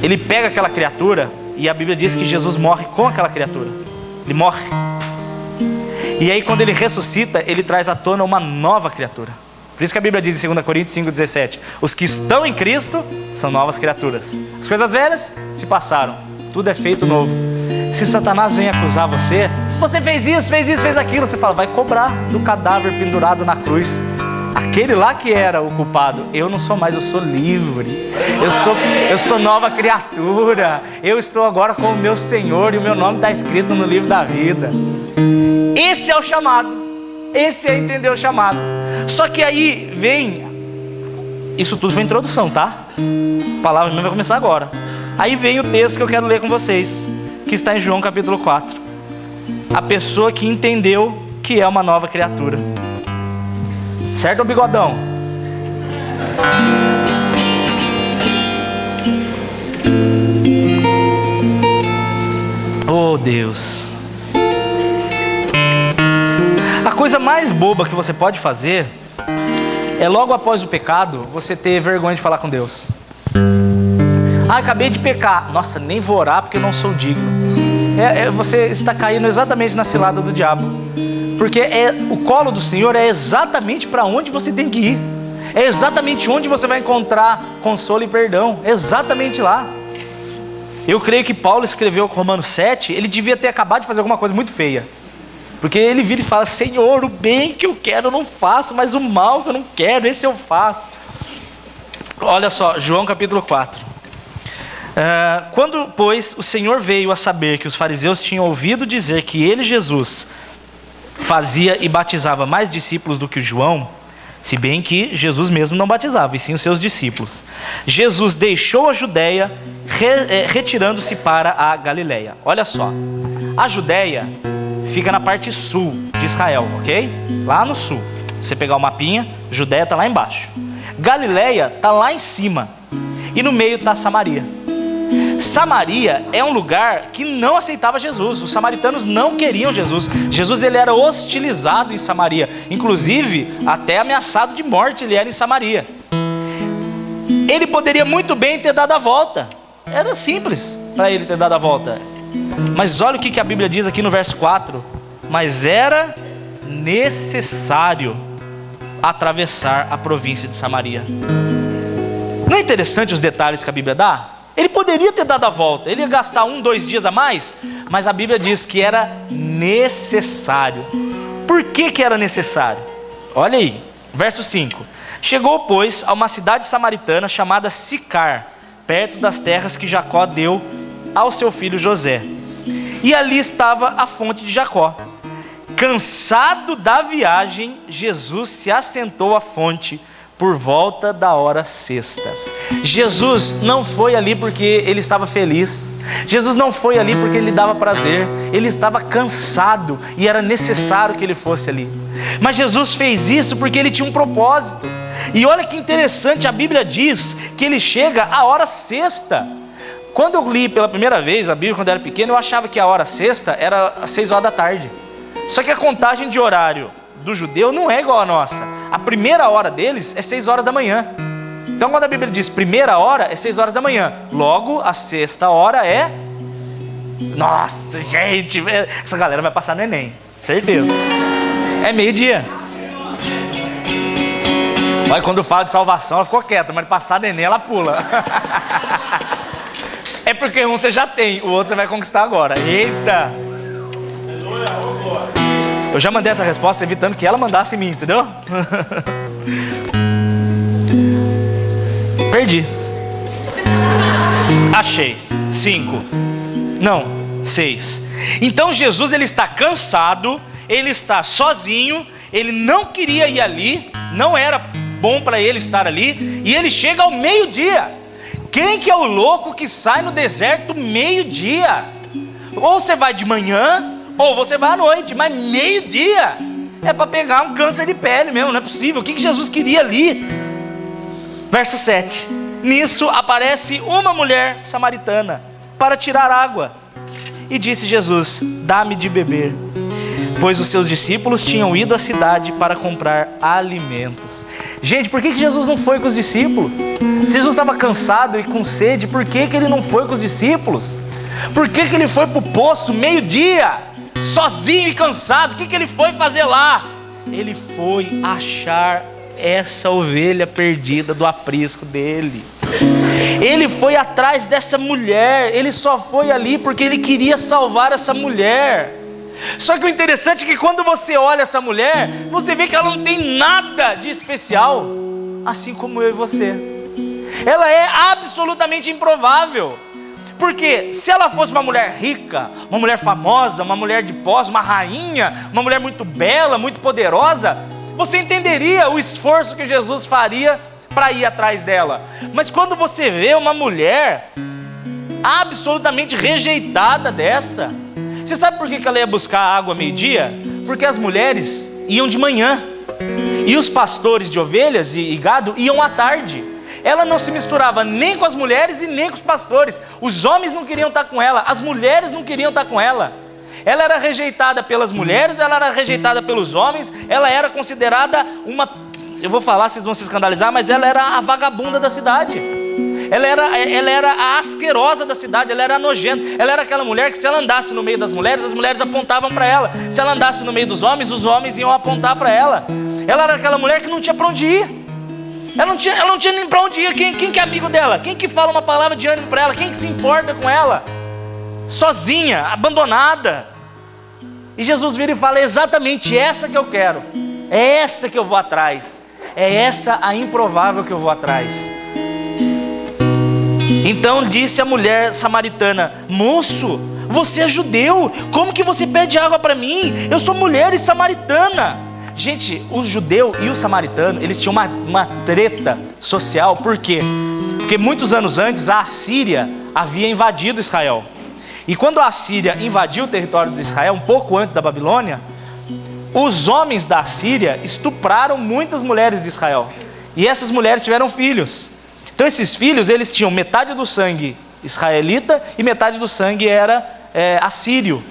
Ele pega aquela criatura e a Bíblia diz que Jesus morre com aquela criatura. Ele morre. E aí quando ele ressuscita, ele traz à tona uma nova criatura. Por isso que a Bíblia diz em 2 Coríntios 5,17: os que estão em Cristo são novas criaturas. As coisas velhas se passaram, tudo é feito novo. Se Satanás vem acusar você, você fez isso, fez aquilo, você fala, vai cobrar do cadáver pendurado na cruz. Aquele lá que era o culpado, eu não sou mais, eu sou livre. Eu sou nova criatura. Eu estou agora com o meu Senhor e o meu nome está escrito no livro da vida. Esse é o chamado. Esse é entender o chamado. Só que aí vem, isso tudo foi introdução, tá? A palavra mesmo vai começar agora. Aí vem o texto que eu quero ler com vocês, que está em João capítulo 4. A pessoa que entendeu que é uma nova criatura. Certo, ô bigodão? Oh Deus. A coisa mais boba que você pode fazer é logo após o pecado você ter vergonha de falar com Deus. Ah, acabei de pecar. Nossa, nem vou orar porque eu não sou digno. Você está caindo exatamente na cilada do diabo. Porque o colo do Senhor é exatamente para onde você tem que ir. É exatamente onde você vai encontrar consolo e perdão. Exatamente lá. Eu creio que Paulo escreveu Romanos 7. Ele devia ter acabado de fazer alguma coisa muito feia. Porque ele vira e fala, Senhor, o bem que eu quero eu não faço, mas o mal que eu não quero, esse eu faço. Olha só, João capítulo 4. Quando, pois, o Senhor veio a saber que os fariseus tinham ouvido dizer que ele, Jesus, fazia e batizava mais discípulos do que João, se bem que Jesus mesmo não batizava, e sim os seus discípulos, Jesus deixou a Judéia, retirando-se para a Galileia. Olha só, a Judéia fica na parte sul de Israel, ok? Lá no sul. Se você pegar o mapinha, Judéia está lá embaixo. Galileia está lá em cima. E no meio está Samaria. Samaria é um lugar que não aceitava Jesus. Os samaritanos não queriam Jesus. Jesus ele era hostilizado em Samaria. Inclusive, até ameaçado de morte ele era em Samaria. Ele poderia muito bem ter dado a volta. Era simples para ele ter dado a volta. Mas olha o que a Bíblia diz aqui no verso 4. Mas era necessário atravessar a província de Samaria. Não é interessante os detalhes que a Bíblia dá? Ele poderia ter dado a volta, ele ia gastar 1-2 dias a mais, mas a Bíblia diz que era necessário. Por que era necessário? Olha aí, verso 5. Chegou, pois, a uma cidade samaritana chamada Sicar, perto das terras que Jacó deu ao seu filho José. E ali estava a fonte de Jacó. Cansado da viagem, Jesus se assentou à fonte por volta da hora sexta. Jesus não foi ali porque ele estava feliz. Jesus não foi ali porque ele dava prazer. Ele estava cansado e era necessário que ele fosse ali. Mas Jesus fez isso porque ele tinha um propósito. E olha que interessante, a Bíblia diz que ele chega à hora sexta. Quando eu li pela primeira vez a Bíblia, quando eu era pequeno, eu achava que a hora sexta era às 6 horas da tarde. Só que a contagem de horário do judeu não é igual a nossa. A primeira hora deles é 6 horas da manhã. Então quando a Bíblia diz primeira hora, é 6 horas da manhã. Logo, a sexta hora é... Nossa, gente, essa galera vai passar no Enem, certeza. É meio-dia. Olha, quando fala de salvação, ela ficou quieta, mas passar no Enem, ela pula. É porque um você já tem, o outro você vai conquistar agora. Eita! Eu já mandei essa resposta evitando que ela mandasse em mim, entendeu? Perdi. Achei. 5. Não, 6. Então Jesus, ele está cansado, ele está sozinho, ele não queria ir ali, não era bom para ele estar ali, e ele chega ao meio-dia. Quem que é o louco que sai no deserto meio-dia? Ou você vai de manhã, ou você vai à noite, mas meio-dia é para pegar um câncer de pele mesmo, não é possível. O que Jesus queria ali? Verso 7. Nisso aparece uma mulher samaritana para tirar água. E disse Jesus: dá-me de beber. Pois os seus discípulos tinham ido à cidade para comprar alimentos. Gente, por que Jesus não foi com os discípulos? Se Jesus estava cansado e com sede, por que ele não foi com os discípulos? Por que ele foi para o poço meio-dia, sozinho e cansado? O que ele foi fazer lá? Ele foi achar essa ovelha perdida do aprisco dele. Ele foi atrás dessa mulher. Ele só foi ali porque ele queria salvar essa mulher. Só que o interessante é que quando você olha essa mulher, você vê que ela não tem nada de especial, assim como eu e você. Ela é absolutamente improvável. Porque se ela fosse uma mulher rica, uma mulher famosa, uma mulher de posse, uma rainha, uma mulher muito bela, muito poderosa, você entenderia o esforço que Jesus faria para ir atrás dela. Mas quando você vê uma mulher absolutamente rejeitada dessa, você sabe por que ela ia buscar água meio-dia? Porque as mulheres iam de manhã e os pastores de ovelhas e gado iam à tarde. Ela não se misturava nem com as mulheres e nem com os pastores. Os homens não queriam estar com ela, as mulheres não queriam estar com ela. Ela era rejeitada pelas mulheres, ela era rejeitada pelos homens, ela era considerada uma... Eu vou falar, vocês vão se escandalizar, mas ela era a vagabunda da cidade. Ela era a asquerosa da cidade, ela era nojenta. Ela era aquela mulher que se ela andasse no meio das mulheres, as mulheres apontavam para ela. Se ela andasse no meio dos homens, os homens iam apontar para ela. Ela era aquela mulher que não tinha para onde ir. Ela não tinha nem para onde ir. Quem que é amigo dela? Quem que fala uma palavra de ânimo para ela? Quem que se importa com ela? Sozinha, abandonada. E Jesus vira e fala: é exatamente essa que eu quero. É essa que eu vou atrás. É essa a improvável que eu vou atrás. Então disse a mulher samaritana: moço, você é judeu, como que você pede água para mim? Eu sou mulher e samaritana. Gente, o judeu e o samaritano, eles tinham uma treta social. Por quê? Porque muitos anos antes a Assíria havia invadido Israel. E quando a Assíria invadiu o território de Israel, um pouco antes da Babilônia, os homens da Assíria estupraram muitas mulheres de Israel. E essas mulheres tiveram filhos. Então esses filhos, eles tinham metade do sangue israelita e metade do sangue era assírio.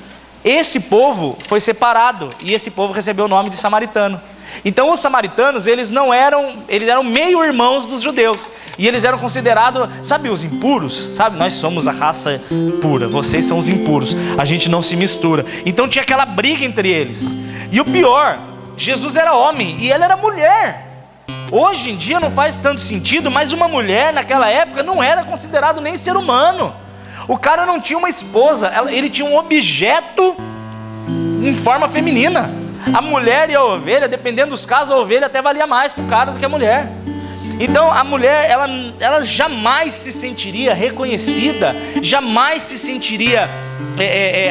Esse povo foi separado e esse povo recebeu o nome de samaritano. Então os samaritanos, eles eram meio irmãos dos judeus. E eles eram considerados, sabe, os impuros? Sabe, nós somos a raça pura, vocês são os impuros. A gente não se mistura. Então tinha aquela briga entre eles. E o pior, Jesus era homem e ela era mulher. Hoje em dia não faz tanto sentido, mas uma mulher naquela época não era considerado nem ser humano. O cara não tinha uma esposa, ele tinha um objeto em forma feminina. A mulher e a ovelha, dependendo dos casos, a ovelha até valia mais para o cara do que a mulher. Então a mulher, ela jamais se sentiria reconhecida, jamais se sentiria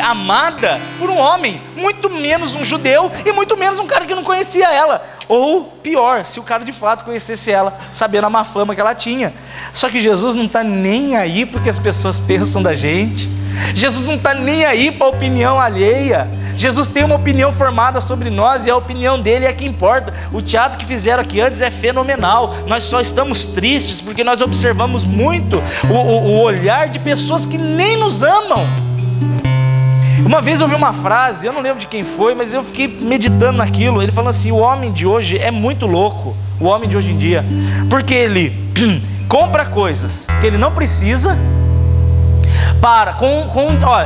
amada por um homem, muito menos um judeu e muito menos um cara que não conhecia ela. Ou pior, se o cara de fato conhecesse ela, sabendo a má fama que ela tinha. Só que Jesus não está nem aí porque as pessoas pensam da gente. Jesus não está nem aí para a opinião alheia. Jesus tem uma opinião formada sobre nós e a opinião dele é que importa. O teatro que fizeram aqui antes é fenomenal. Nós só estamos tristes porque nós observamos muito o olhar de pessoas que nem nos amam. Uma vez eu ouvi uma frase, eu não lembro de quem foi, mas eu fiquei meditando naquilo. Ele falou assim: o homem de hoje é muito louco, o homem de hoje em dia, porque ele compra coisas que ele não precisa,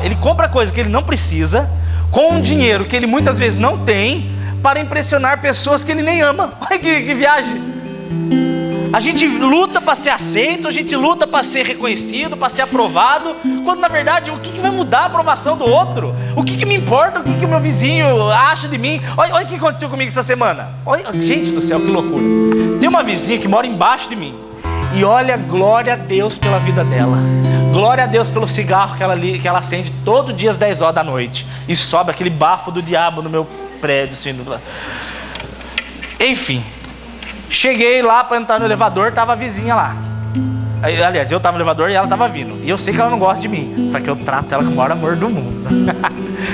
ele compra coisas que ele não precisa, com um dinheiro que ele muitas vezes não tem, para impressionar pessoas que ele nem ama. Olha que viagem. A gente luta para ser aceito, a gente luta para ser reconhecido, para ser aprovado, quando na verdade o que vai mudar a aprovação do outro? O que me importa o que o meu vizinho acha de mim? Olha o que aconteceu comigo essa semana. Olha, gente do céu, que loucura. Tem uma vizinha que mora embaixo de mim, e olha, glória a Deus pela vida dela, glória a Deus pelo cigarro que ela acende todo dia às 10 horas da noite, e sobe aquele bafo do diabo no meu prédio assim, enfim. Cheguei lá para entrar no elevador, tava a vizinha lá. Aliás, eu tava no elevador e ela tava vindo. E eu sei que ela não gosta de mim, só que eu trato ela com o maior amor do mundo.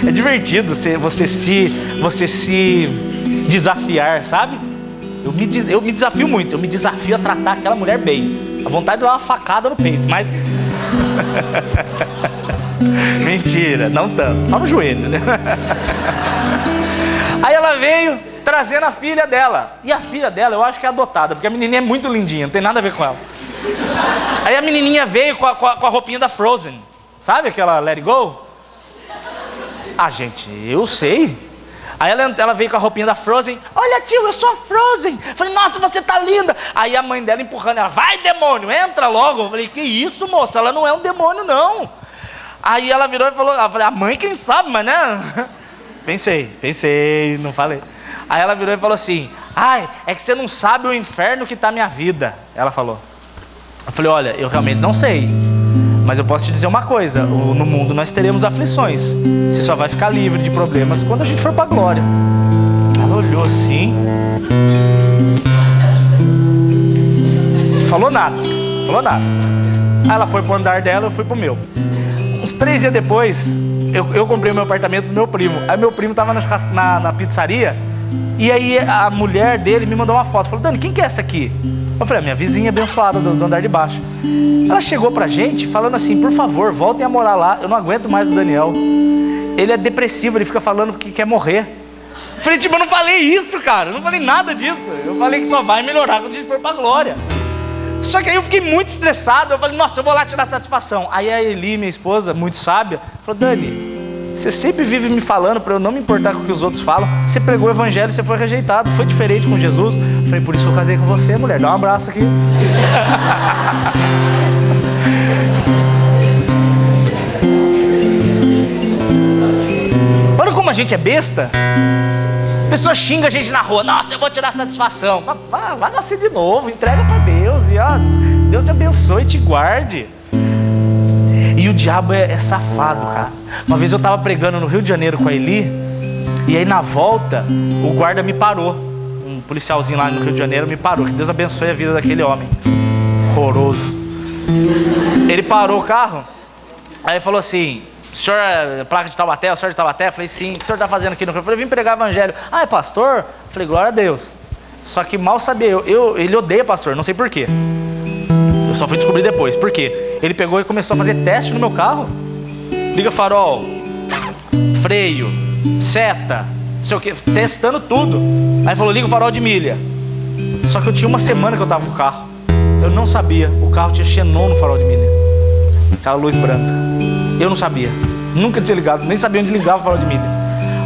É divertido você se desafiar, sabe? Eu me desafio muito, eu me desafio a tratar aquela mulher bem. A vontade de dar uma facada no peito, mas... Mentira, não tanto, só no joelho, né? Aí ela veio trazendo a filha dela. E a filha dela, eu acho que é adotada, porque a menininha é muito lindinha, não tem nada a ver com ela. Aí a menininha veio com a roupinha da Frozen. Sabe aquela Let It Go? Ah, gente, eu sei. Aí ela veio com a roupinha da Frozen. Olha, tio, eu sou a Frozen. Falei, nossa, você tá linda. Aí a mãe dela empurrando ela, vai, demônio, entra logo. Eu falei, que isso, moça? Ela não é um demônio, não. Aí ela virou e falou, eu falei, a mãe quem sabe, mas né? Pensei, não falei. Aí ela virou e falou assim, ai, é que você não sabe o inferno que tá a minha vida. Ela falou. Eu falei, olha, eu realmente não sei, mas eu posso te dizer uma coisa, no mundo nós teremos aflições. Você só vai ficar livre de problemas quando a gente for para a glória. Ela olhou assim, falou nada. Aí ela foi pro andar dela, eu fui pro meu. Uns 3 dias depois, eu comprei o meu apartamento do meu primo. Aí meu primo tava na pizzaria, e aí a mulher dele me mandou uma foto. Falou, Dani, quem que é essa aqui? Eu falei, a minha vizinha abençoada do andar de baixo. Ela chegou pra gente falando assim, por favor, voltem a morar lá, eu não aguento mais o Daniel. Ele é depressivo, ele fica falando que quer morrer. Eu falei, eu não falei isso, cara, eu não falei nada disso. Eu falei que só vai melhorar quando a gente for pra glória. Só que aí eu fiquei muito estressado, eu falei, nossa, eu vou lá tirar satisfação. Aí a Eli, minha esposa, muito sábia, falou, Dani, você sempre vive me falando para eu não me importar com o que os outros falam. Você pregou o evangelho e você foi rejeitado. Foi diferente com Jesus. Eu falei, por isso que eu casei com você, mulher. Dá um abraço aqui. Olha como a gente é besta. A pessoa xinga a gente na rua. Nossa, eu vou tirar satisfação. Vai nascer de novo. Entrega para Deus. E ó, Deus te abençoe e te guarde. E o diabo é safado, cara. Uma vez eu estava pregando no Rio de Janeiro com a Eli, e aí na volta, o guarda me parou. Um policialzinho lá no Rio de Janeiro me parou. Que Deus abençoe a vida daquele homem. Horroroso. Ele parou o carro, aí falou assim, o senhor é placa de Taubaté? O senhor de Taubaté? Eu falei, sim. O que o senhor está fazendo aqui no Rio? Eu falei, vim pregar evangelho. Ah, é pastor? Eu falei, glória a Deus. Só que mal sabia, ele odeia pastor, não sei porquê. Eu só fui descobrir depois. Por quê? Ele pegou e começou a fazer teste no meu carro. Liga farol, freio, seta, não sei o que, testando tudo. Aí falou, liga o farol de milha. Só que eu tinha uma semana que eu tava com o carro. Eu não sabia, o carro tinha xenon no farol de milha. Aquela luz branca. Eu não sabia, nunca tinha ligado, nem sabia onde ligava o farol de milha.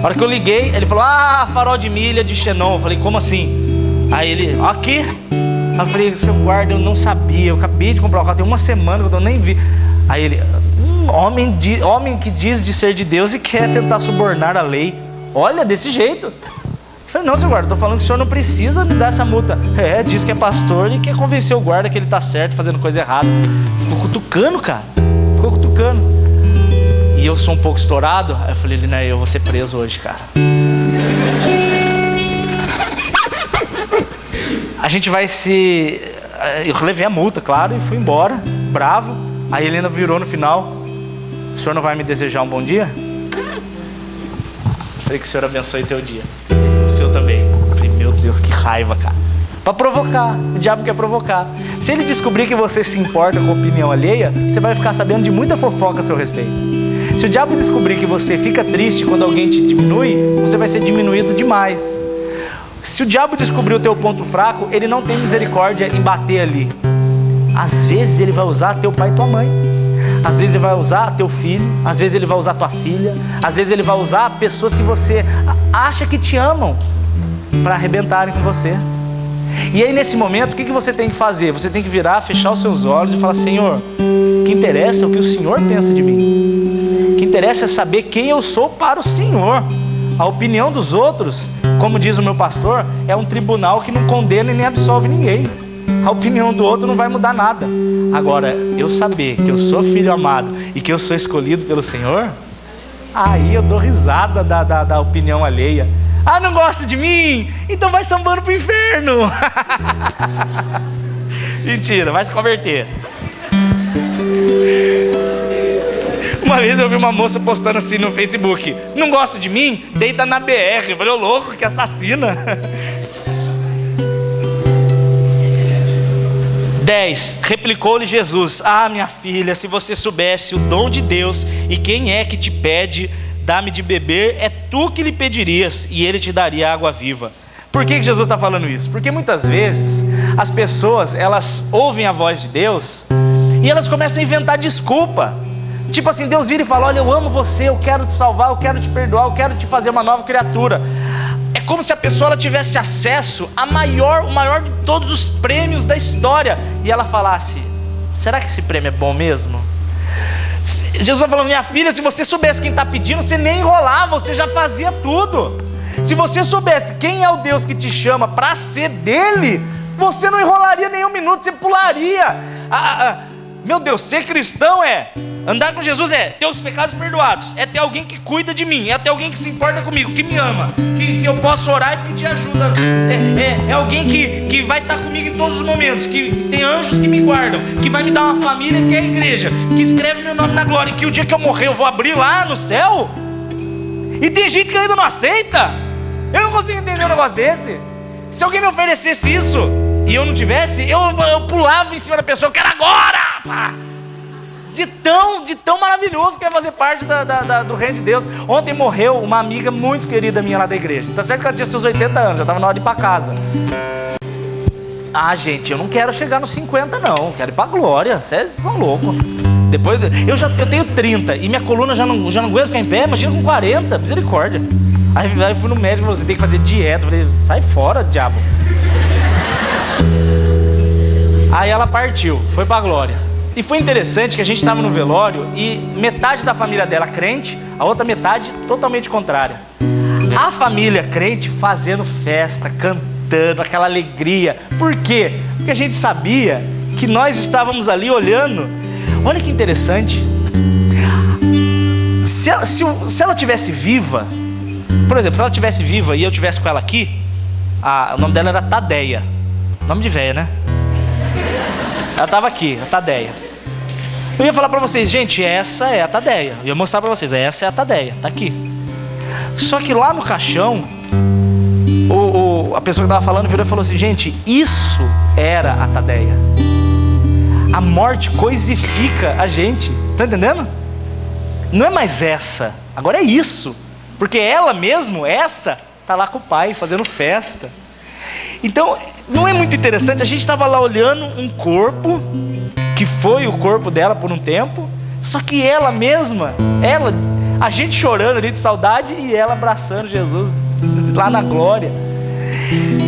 A hora que eu liguei, ele falou, farol de milha de xenon. Eu falei, como assim? Aí ele, aqui. Aí eu falei, seu guarda, eu não sabia, eu acabei de comprar o carro, tem uma semana que eu nem vi. Aí ele, homem que diz de ser de Deus e quer tentar subornar a lei. Olha, desse jeito. Eu falei, não, seu guarda, estou falando que o senhor não precisa me dar essa multa. Diz que é pastor e quer convencer o guarda que ele está certo, fazendo coisa errada. Ficou cutucando, cara. Ficou cutucando. E eu sou um pouco estourado. Aí eu falei, eu vou ser preso hoje, cara. A gente vai se... Eu levei a multa, claro, e fui embora, bravo. Aí ele ainda virou no final. O senhor não vai me desejar um bom dia? Falei que o senhor abençoe teu dia. O seu também. Falei, meu Deus, que raiva, cara. Para provocar, o diabo quer provocar. Se ele descobrir que você se importa com a opinião alheia, você vai ficar sabendo de muita fofoca a seu respeito. Se o diabo descobrir que você fica triste quando alguém te diminui, você vai ser diminuído demais. Se o diabo descobrir o teu ponto fraco, ele não tem misericórdia em bater ali. Às vezes ele vai usar teu pai e tua mãe. Às vezes ele vai usar teu filho. Às vezes ele vai usar tua filha. Às vezes ele vai usar pessoas que você acha que te amam para arrebentarem com você. E aí nesse momento, o que você tem que fazer? Você tem que virar, fechar os seus olhos e falar, Senhor, o que interessa é o que o Senhor pensa de mim. O que interessa é saber quem eu sou para o Senhor. A opinião dos outros, como diz o meu pastor, é um tribunal que não condena e nem absolve ninguém. A opinião do outro não vai mudar nada. Agora, eu saber que eu sou filho amado e que eu sou escolhido pelo Senhor, aí eu dou risada da opinião alheia. Ah, não gosta de mim? Então vai sambando pro inferno. Mentira, vai se converter. Uma vez eu vi uma moça postando assim no Facebook: não gosta de mim? Deita na BR. Eu falei, ô louco, que assassina. 10. Replicou-lhe Jesus: ah, minha filha, se você soubesse o dom de Deus e quem é que te pede, dá-me de beber, é tu que lhe pedirias e ele te daria água viva. Por que Jesus está falando isso? Porque muitas vezes as pessoas, elas ouvem a voz de Deus e elas começam a inventar desculpa. Tipo assim, Deus vira e fala, olha, eu amo você, eu quero te salvar, eu quero te perdoar, eu quero te fazer uma nova criatura. É como se a pessoa ela tivesse acesso a o maior de todos os prêmios da história, e ela falasse, será que esse prêmio é bom mesmo? Jesus está falando, minha filha, se você soubesse quem está pedindo, você nem enrolava, você já fazia tudo. Se você soubesse quem é o Deus que te chama para ser dele, você não enrolaria nem um minuto, você pularia. Meu Deus, ser cristão andar com Jesus é ter os pecados perdoados, é ter alguém que cuida de mim, é ter alguém que se importa comigo, que me ama, que eu posso orar e pedir ajuda, é alguém que vai estar comigo em todos os momentos, que tem anjos que me guardam, que vai me dar uma família que é a igreja, que escreve meu nome na glória, que o dia que eu morrer eu vou abrir lá no céu. E tem gente que ainda não aceita. Eu não consigo entender um negócio desse. Se alguém me oferecesse isso e eu não tivesse, eu pulava em cima da pessoa, eu quero agora, pá. De tão maravilhoso que é fazer parte do reino de Deus. Ontem morreu uma amiga muito querida minha lá da igreja. Tá certo que ela tinha seus 80 anos, já estava na hora de ir para casa. Ah, gente, eu não quero chegar nos 50 não, eu quero ir para a glória. Vocês são loucos. Depois, eu tenho 30 e minha coluna já não aguenta ficar em pé, imagina com 40, misericórdia. Aí eu fui no médico e falou, você tem que fazer dieta. Eu falei, sai fora, diabo. Aí ela partiu, foi para a glória. E foi interessante que a gente estava no velório e metade da família dela crente, a outra metade totalmente contrária. A família crente fazendo festa, cantando, aquela alegria. Por quê? Porque a gente sabia que nós estávamos ali olhando. Olha que interessante. Se ela tivesse viva, por exemplo, se ela tivesse viva e eu tivesse com ela aqui, o nome dela era Tadeia. Nome de véia, né? Ela estava aqui, a Tadeia. Eu ia falar para vocês, gente, essa é a Tadeia. Eu ia mostrar para vocês, essa é a Tadeia, tá aqui. Só que lá no caixão, a pessoa que estava falando virou e falou assim, gente, isso era a Tadeia. A morte coisifica a gente, tá entendendo? Não é mais essa, agora é isso. Porque ela mesmo, essa, tá lá com o pai fazendo festa. Então, não é muito interessante? A gente estava lá olhando um corpo que foi o corpo dela por um tempo, só que ela mesma, a gente chorando ali de saudade e ela abraçando Jesus lá na glória.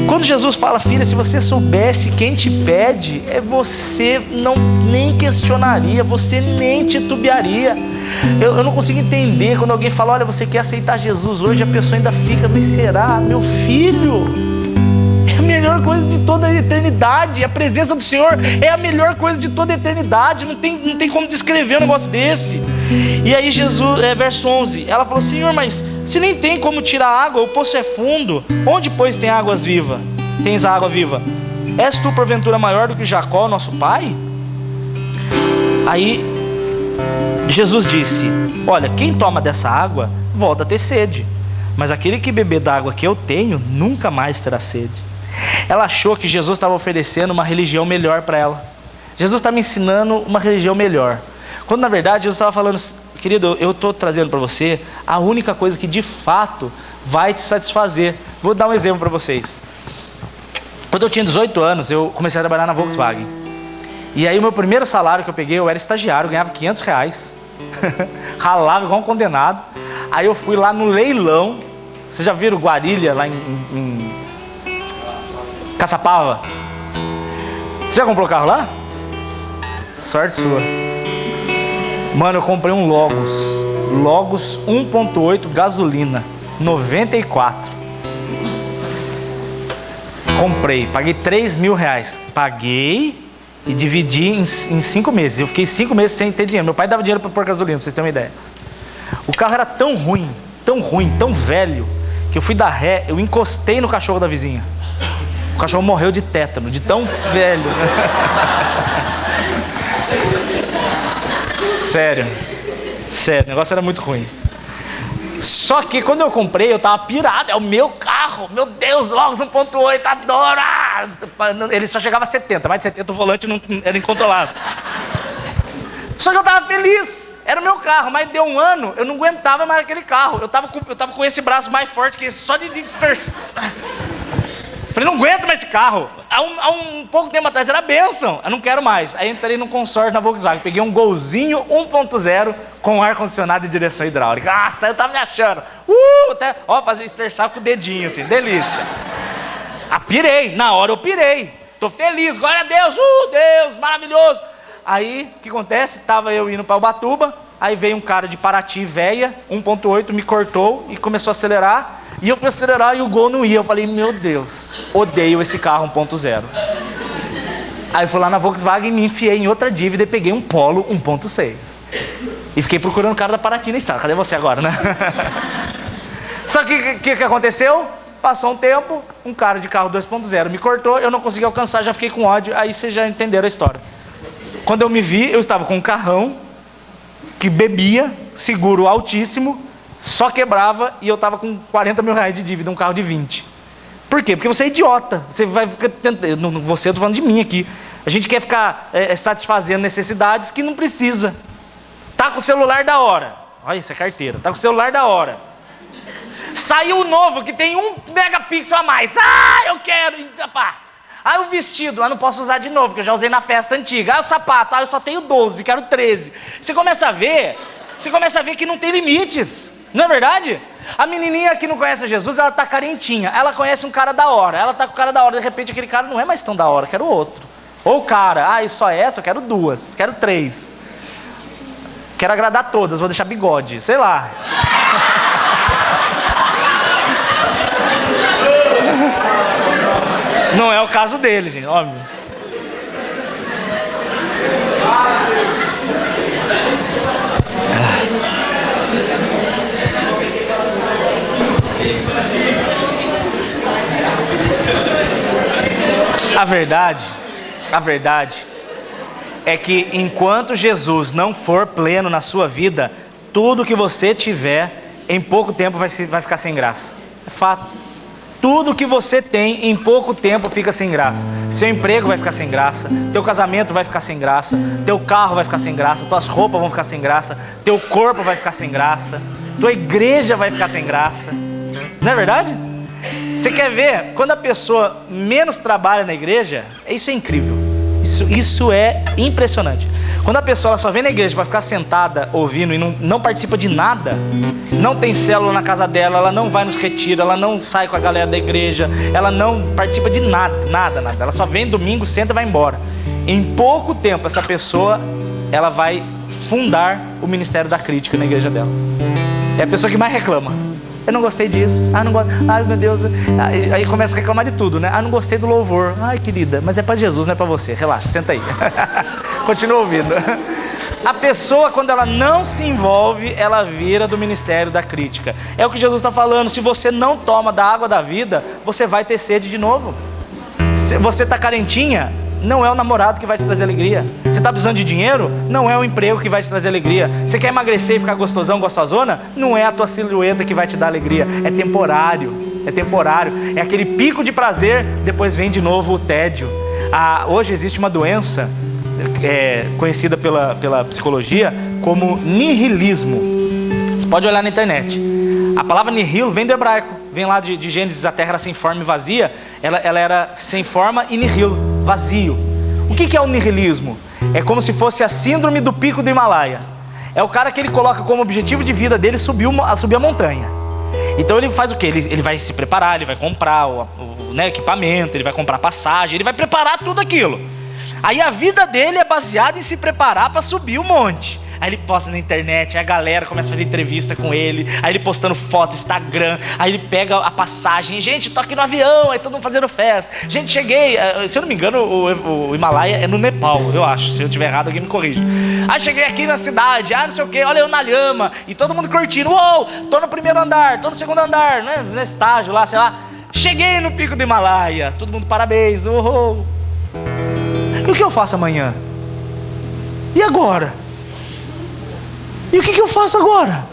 Quando Jesus fala, filha, se você soubesse quem te pede, você nem questionaria, você nem titubearia. Eu não consigo entender quando alguém fala, olha, você quer aceitar Jesus hoje, a pessoa ainda fica, mas será? Meu filho, é a melhor coisa de toda a eternidade. A presença do Senhor é a melhor coisa de toda a eternidade. Não tem como descrever um negócio desse. E aí Jesus, verso 11, ela falou, Senhor, mas se nem tem como tirar água, o poço é fundo, onde pois tem águas vivas? Tens a água viva? És tu porventura maior do que Jacó, nosso pai? Aí Jesus disse, olha, quem toma dessa água volta a ter sede, mas aquele que beber da água que eu tenho nunca mais terá sede. Ela achou que Jesus estava oferecendo uma religião melhor para ela. Jesus está me ensinando uma religião melhor, quando na verdade Jesus estava falando, querido, eu estou trazendo para você a única coisa que de fato vai te satisfazer. Vou dar um exemplo para vocês. Quando eu tinha 18 anos, eu comecei a trabalhar na Volkswagen. E aí o meu primeiro salário que eu peguei, eu era estagiário, eu ganhava R$500. Ralava igual um condenado. Aí eu fui lá no leilão. Vocês já viram Guarília lá em Caçapava? Você já comprou carro lá? Sorte sua. Mano, eu comprei um Logos 1.8 gasolina 94. Comprei, paguei R$3.000. Paguei e dividi em 5 meses. Eu fiquei 5 meses sem ter dinheiro. Meu pai dava dinheiro para pôr gasolina, para vocês terem uma ideia. O carro era tão ruim, tão velho, que eu fui dar ré, eu encostei no cachorro da vizinha. O cachorro morreu de tétano, de tão velho. Sério, o negócio era muito ruim. Só que quando eu comprei, eu tava pirado. É o meu carro, meu Deus, Logos 1.8, adoro. Ele só chegava a 70, mais de 70 o volante não era incontrolável. Só que eu tava feliz, era o meu carro. Mas deu um ano, eu não aguentava mais aquele carro. Eu tava com esse braço mais forte que esse, só de dispersar. Falei, não aguento mais esse carro. Há um pouco tempo atrás era bênção, eu não quero mais. Aí entrei num consórcio na Volkswagen, peguei um Golzinho 1.0 com ar-condicionado e direção hidráulica. Nossa, eu tava me achando. Até, fazia esterçar com o dedinho assim, delícia. Pirei, na hora eu pirei. Tô feliz, glória a Deus, Deus, maravilhoso. Aí, o que acontece? Tava eu indo para Ubatuba, aí veio um cara de Paraty, véia, 1.8, me cortou e começou a acelerar. E eu fui acelerar e o Gol não ia. Eu falei, meu Deus, odeio esse carro 1.0. Aí eu fui lá na Volkswagen, me enfiei em outra dívida e peguei um Polo 1.6. E fiquei procurando o cara da Paraty na estrada. Cadê você agora, né? Só que o que aconteceu? Passou um tempo, um cara de carro 2.0 me cortou, eu não consegui alcançar, já fiquei com ódio. Aí vocês já entenderam a história. Quando eu me vi, eu estava com um carrão que bebia, seguro altíssimo, só quebrava, e eu estava com R$40.000 de dívida, um carro de 20. Por quê? Porque você é idiota. Você vai ficar tentando, você, eu estou falando de mim aqui. A gente quer ficar satisfazendo necessidades que não precisa. Tá com o celular da hora. Olha, isso é carteira. Tá com o celular da hora. Saiu o novo que tem 1 megapixel a mais. Eu quero. Aí o vestido, não posso usar de novo, porque eu já usei na festa antiga. Aí o sapato, eu só tenho 12, quero 13. Você começa a ver que não tem limites. Não é verdade? A menininha que não conhece Jesus, ela tá carentinha. Ela conhece um cara da hora. Ela tá com o cara da hora. De repente aquele cara não é mais tão da hora, quero outro. Ou o cara, e só essa, eu quero 2, quero 3. Quero agradar todas, vou deixar bigode, sei lá. Não é o caso dele, gente, óbvio. A verdade é que enquanto Jesus não for pleno na sua vida, tudo que você tiver, em pouco tempo vai ficar sem graça. É fato. Tudo que você tem, em pouco tempo fica sem graça. Seu emprego vai ficar sem graça, teu casamento vai ficar sem graça, teu carro vai ficar sem graça, tuas roupas vão ficar sem graça, teu corpo vai ficar sem graça, tua igreja vai ficar sem graça. Não é verdade? Você quer ver, quando a pessoa menos trabalha na igreja, isso é incrível. Isso é impressionante. Quando a pessoa ela só vem na igreja para ficar sentada ouvindo e não participa de nada, não tem célula na casa dela, ela não vai nos retiros, ela não sai com a galera da igreja, ela não participa de nada. Ela só vem domingo, senta e vai embora. Em pouco tempo essa pessoa aí vai fundar o ministério da crítica na igreja dela. É a pessoa que mais reclama. Eu não gostei disso. Não gosto. Ai, meu Deus. Aí começa a reclamar de tudo, né? Não gostei do louvor. Ai, querida, mas é para Jesus, não é para você. Relaxa, senta aí. Continua ouvindo. A pessoa, quando ela não se envolve, ela vira do ministério da crítica. É o que Jesus está falando. Se você não toma da água da vida, você vai ter sede de novo. Se você está carentinha, não é o namorado que vai te trazer alegria. Você está precisando de dinheiro? Não é o emprego que vai te trazer alegria. Você quer emagrecer e ficar gostosão, gostosona? Não é a tua silhueta que vai te dar alegria. É temporário. É temporário. É aquele pico de prazer, depois vem de novo o tédio. Hoje existe uma doença conhecida pela psicologia como nihilismo. Você pode olhar na internet. A palavra nihil vem do hebraico. Vem lá de Gênesis, a terra era sem forma e vazia. Ela era sem forma e nihil, vazio. O que é o nihilismo? É como se fosse a síndrome do pico do Himalaia. É o cara que ele coloca como objetivo de vida dele subir a montanha. Então ele faz o quê? Ele vai se preparar, ele vai comprar o equipamento, ele vai comprar passagem, ele vai preparar tudo aquilo. Aí a vida dele é baseada em se preparar para subir o monte. Aí ele posta na internet, aí a galera começa a fazer entrevista com ele, aí ele postando foto, Instagram, aí ele pega a passagem, gente, tô aqui no avião, aí todo mundo fazendo festa, gente, cheguei, se eu não me engano o Himalaia é no Nepal, eu acho, se eu estiver errado alguém me corrige. Aí cheguei aqui na cidade, não sei o que, olha eu na lhama, e todo mundo curtindo, uou, tô no primeiro andar, tô no segundo andar, né, no estágio lá, sei lá, cheguei no pico do Himalaia, todo mundo parabéns, uou. E o que eu faço amanhã? E agora? E o que eu faço agora?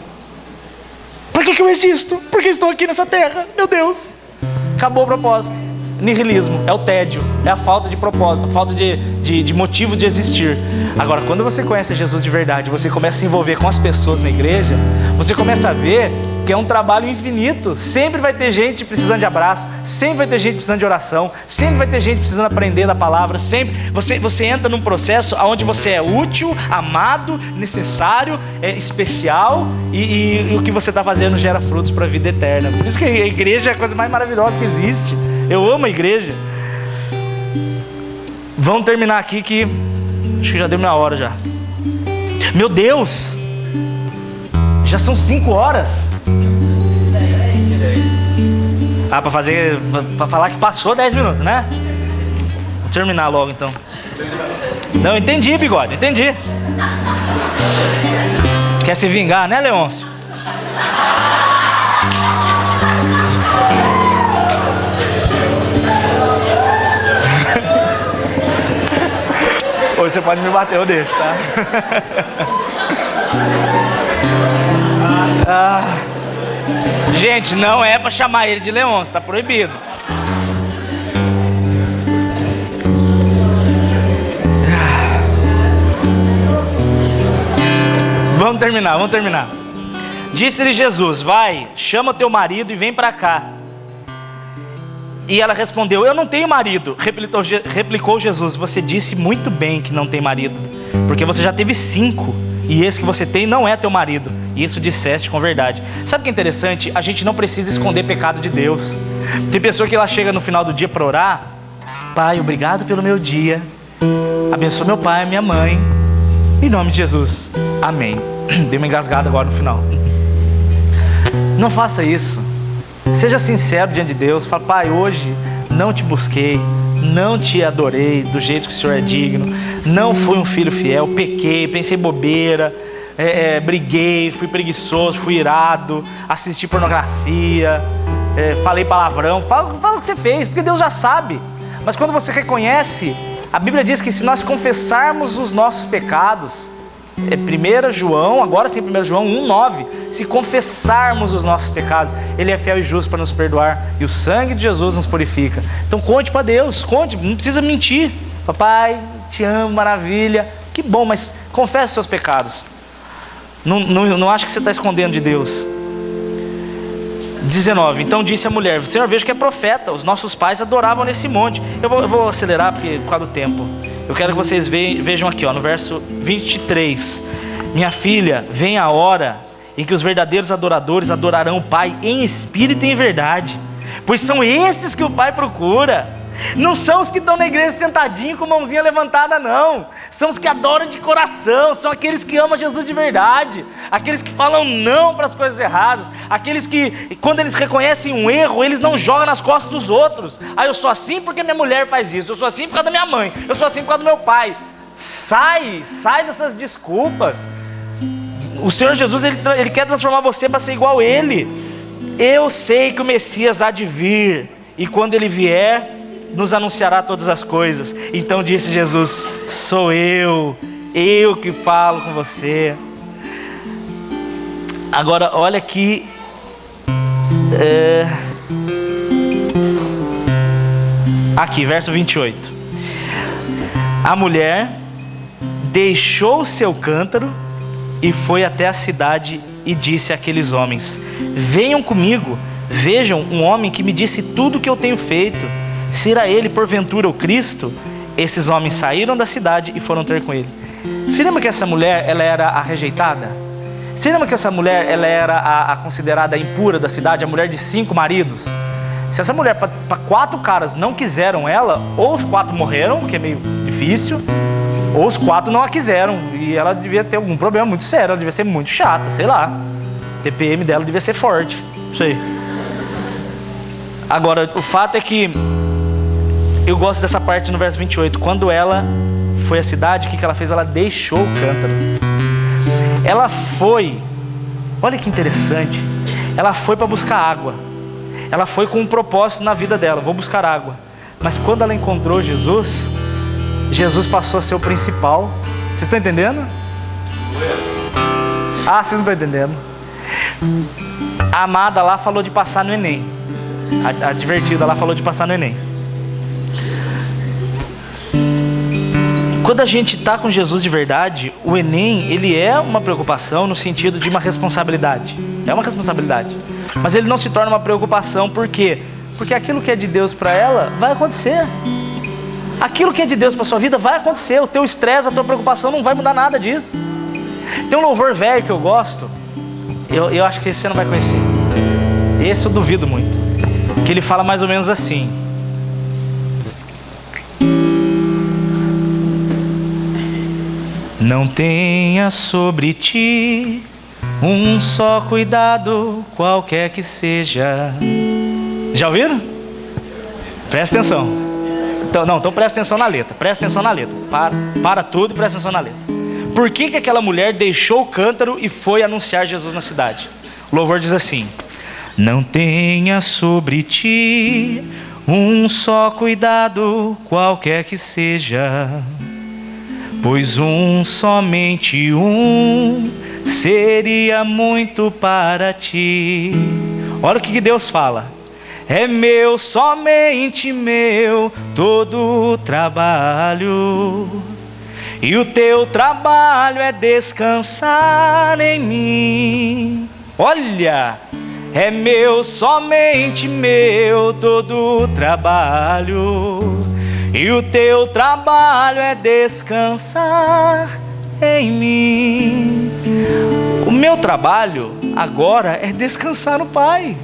Para que eu existo? Por que estou aqui nessa terra? Meu Deus. Acabou o propósito. Nihilismo, é o tédio, é a falta de propósito, a falta de motivo de existir. Agora, quando você conhece Jesus de verdade, você começa a se envolver com as pessoas na igreja, você começa a ver que é um trabalho infinito. Sempre vai ter gente precisando de abraço, sempre vai ter gente precisando de oração, sempre vai ter gente precisando aprender da palavra, sempre. Você entra num processo onde você é útil, amado, necessário, especial, e o que você está fazendo gera frutos para a vida eterna. Por isso que a igreja é a coisa mais maravilhosa que existe. Eu amo a igreja. Vamos terminar aqui que acho que já deu minha hora já. Meu Deus, já são 5 horas. Para falar que passou 10 minutos, né? Vou terminar logo então. Não, entendi, bigode, entendi. Quer se vingar, né, Leôncio? Hoje você pode me bater, eu deixo, tá? Gente, não é pra chamar ele de Leôncio, tá proibido. Vamos terminar. Disse-lhe Jesus: vai, chama teu marido e vem pra cá. E ela respondeu: eu não tenho marido. Replicou Jesus: você disse muito bem que não tem marido, porque você já teve 5, e esse que você tem não é teu marido. E isso disseste com verdade. Sabe o que é interessante? A gente não precisa esconder pecado de Deus. Tem pessoa que ela chega no final do dia para orar: Pai, obrigado pelo meu dia, abençoa meu pai e minha mãe, em nome de Jesus, amém. Dei uma engasgada agora no final. Não faça isso. Seja sincero diante de Deus. Fala: Pai, hoje não te busquei, não te adorei do jeito que o Senhor é digno, não fui um filho fiel, pequei, pensei bobeira, briguei, fui preguiçoso, fui irado, assisti pornografia, falei palavrão. Fala o que você fez, porque Deus já sabe. Mas quando você reconhece, a Bíblia diz que se nós confessarmos os nossos pecados, 1 João, agora sim 1 João 1,9, se confessarmos os nossos pecados, Ele é fiel e justo para nos perdoar, e o sangue de Jesus nos purifica. Então conte para Deus, conte, não precisa mentir. Papai, te amo, maravilha, que bom, mas confesse os seus pecados. Não acha que você está escondendo de Deus. 19, então disse a mulher: Senhor, vejo que é profeta, os nossos pais adoravam nesse monte. Eu vou acelerar por causa do tempo. Eu quero que vocês vejam aqui, no verso 23. Minha filha, vem a hora em que os verdadeiros adoradores adorarão o Pai em espírito e em verdade, pois são esses que o Pai procura. Não são os que estão na igreja sentadinho com a mãozinha levantada, não. São os que adoram de coração, são aqueles que amam Jesus de verdade, aqueles que falam não para as coisas erradas, aqueles que, quando eles reconhecem um erro, eles não jogam nas costas dos outros. Eu sou assim porque minha mulher faz isso, eu sou assim por causa da minha mãe, eu sou assim por causa do meu pai. Sai dessas desculpas. O Senhor Jesus, Ele quer transformar você para ser igual a Ele. Eu sei que o Messias há de vir, e quando Ele vier, nos anunciará todas as coisas. Então disse Jesus: sou eu que falo com você. Agora olha aqui, aqui verso 28. A mulher deixou o seu cântaro e foi até a cidade e disse àqueles homens: venham comigo, vejam um homem que me disse tudo o que eu tenho feito. Será ele porventura o Cristo? Esses homens saíram da cidade e foram ter com ele. Você lembra que essa mulher, ela era a rejeitada? Você lembra que essa mulher, ela era a considerada impura da cidade, a mulher de 5 maridos? Se essa mulher, para 4 caras não quiseram ela, ou os 4 morreram, que é meio difícil, ou os 4 não a quiseram, e ela devia ter algum problema muito sério, ela devia ser muito chata, sei lá. O TPM dela devia ser forte, não sei. Agora, o fato é que eu gosto dessa parte no verso 28. Quando ela foi à cidade, o que ela fez? Ela deixou o cântaro. Ela foi, olha que interessante, ela foi para buscar água. Ela foi com um propósito na vida dela: vou buscar água. Mas quando ela encontrou Jesus, Jesus passou a ser o principal. Vocês estão entendendo? Vocês não estão entendendo. A amada lá falou de passar no Enem. A divertida lá falou de passar no Enem. Quando a gente está com Jesus de verdade, o Enem, ele é uma preocupação no sentido de uma responsabilidade. É uma responsabilidade. Mas ele não se torna uma preocupação, por quê? Porque aquilo que é de Deus para ela vai acontecer. Aquilo que é de Deus para sua vida vai acontecer. O teu estresse, a tua preocupação não vai mudar nada disso. Tem um louvor velho que eu gosto, eu acho que esse você não vai conhecer. Esse eu duvido muito. Que ele fala mais ou menos assim: não tenha sobre ti um só cuidado, qualquer que seja. Já ouviram? Presta atenção. Então presta atenção na letra. Presta atenção na letra. Para tudo e presta atenção na letra. Por que aquela mulher deixou o cântaro e foi anunciar Jesus na cidade? O louvor diz assim: não tenha sobre ti um só cuidado, qualquer que seja, pois somente um seria muito para ti. Olha o que Deus fala: é meu, somente meu, todo o trabalho, e o teu trabalho é descansar em mim. Olha, é meu, somente meu, todo o trabalho, e o teu trabalho é descansar em mim. O meu trabalho agora é descansar no Pai.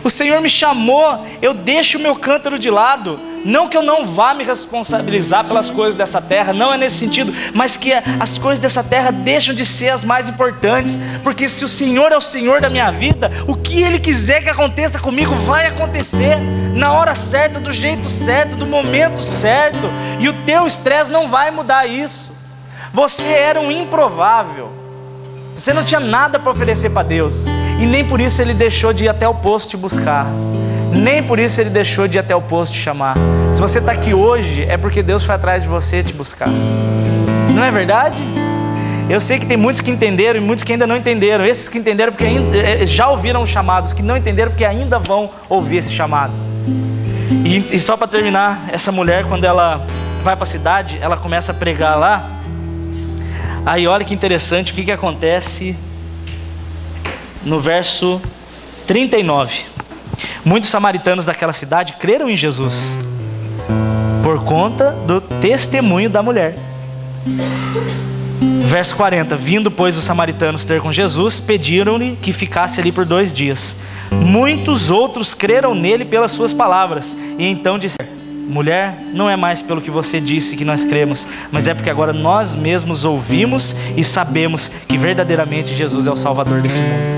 O Senhor me chamou, eu deixo o meu cântaro de lado. Não que eu não vá me responsabilizar pelas coisas dessa terra, não é nesse sentido, mas que as coisas dessa terra deixam de ser as mais importantes. Porque se o Senhor é o Senhor da minha vida, o que Ele quiser que aconteça comigo vai acontecer na hora certa, do jeito certo, do momento certo. E o teu estresse não vai mudar isso. Você era um improvável, você não tinha nada para oferecer para Deus, e nem por isso Ele deixou de ir até o posto te buscar. Nem por isso Ele deixou de ir até o posto te chamar. Se você está aqui hoje, é porque Deus foi atrás de você te buscar. Não é verdade? Eu sei que tem muitos que entenderam e muitos que ainda não entenderam. Esses que entenderam porque já ouviram o chamado. Os que não entenderam porque ainda vão ouvir esse chamado. E só para terminar, essa mulher, quando ela vai para a cidade, ela começa a pregar lá. Aí olha que interessante o que acontece no verso 39. Muitos samaritanos daquela cidade creram em Jesus por conta do testemunho da mulher. Verso 40. Vindo, pois, os samaritanos ter com Jesus, pediram-lhe que ficasse ali por 2 dias. Muitos outros creram nele pelas suas palavras. E então disseram: mulher, não é mais pelo que você disse que nós cremos, mas é porque agora nós mesmos ouvimos e sabemos que verdadeiramente Jesus é o Salvador desse mundo.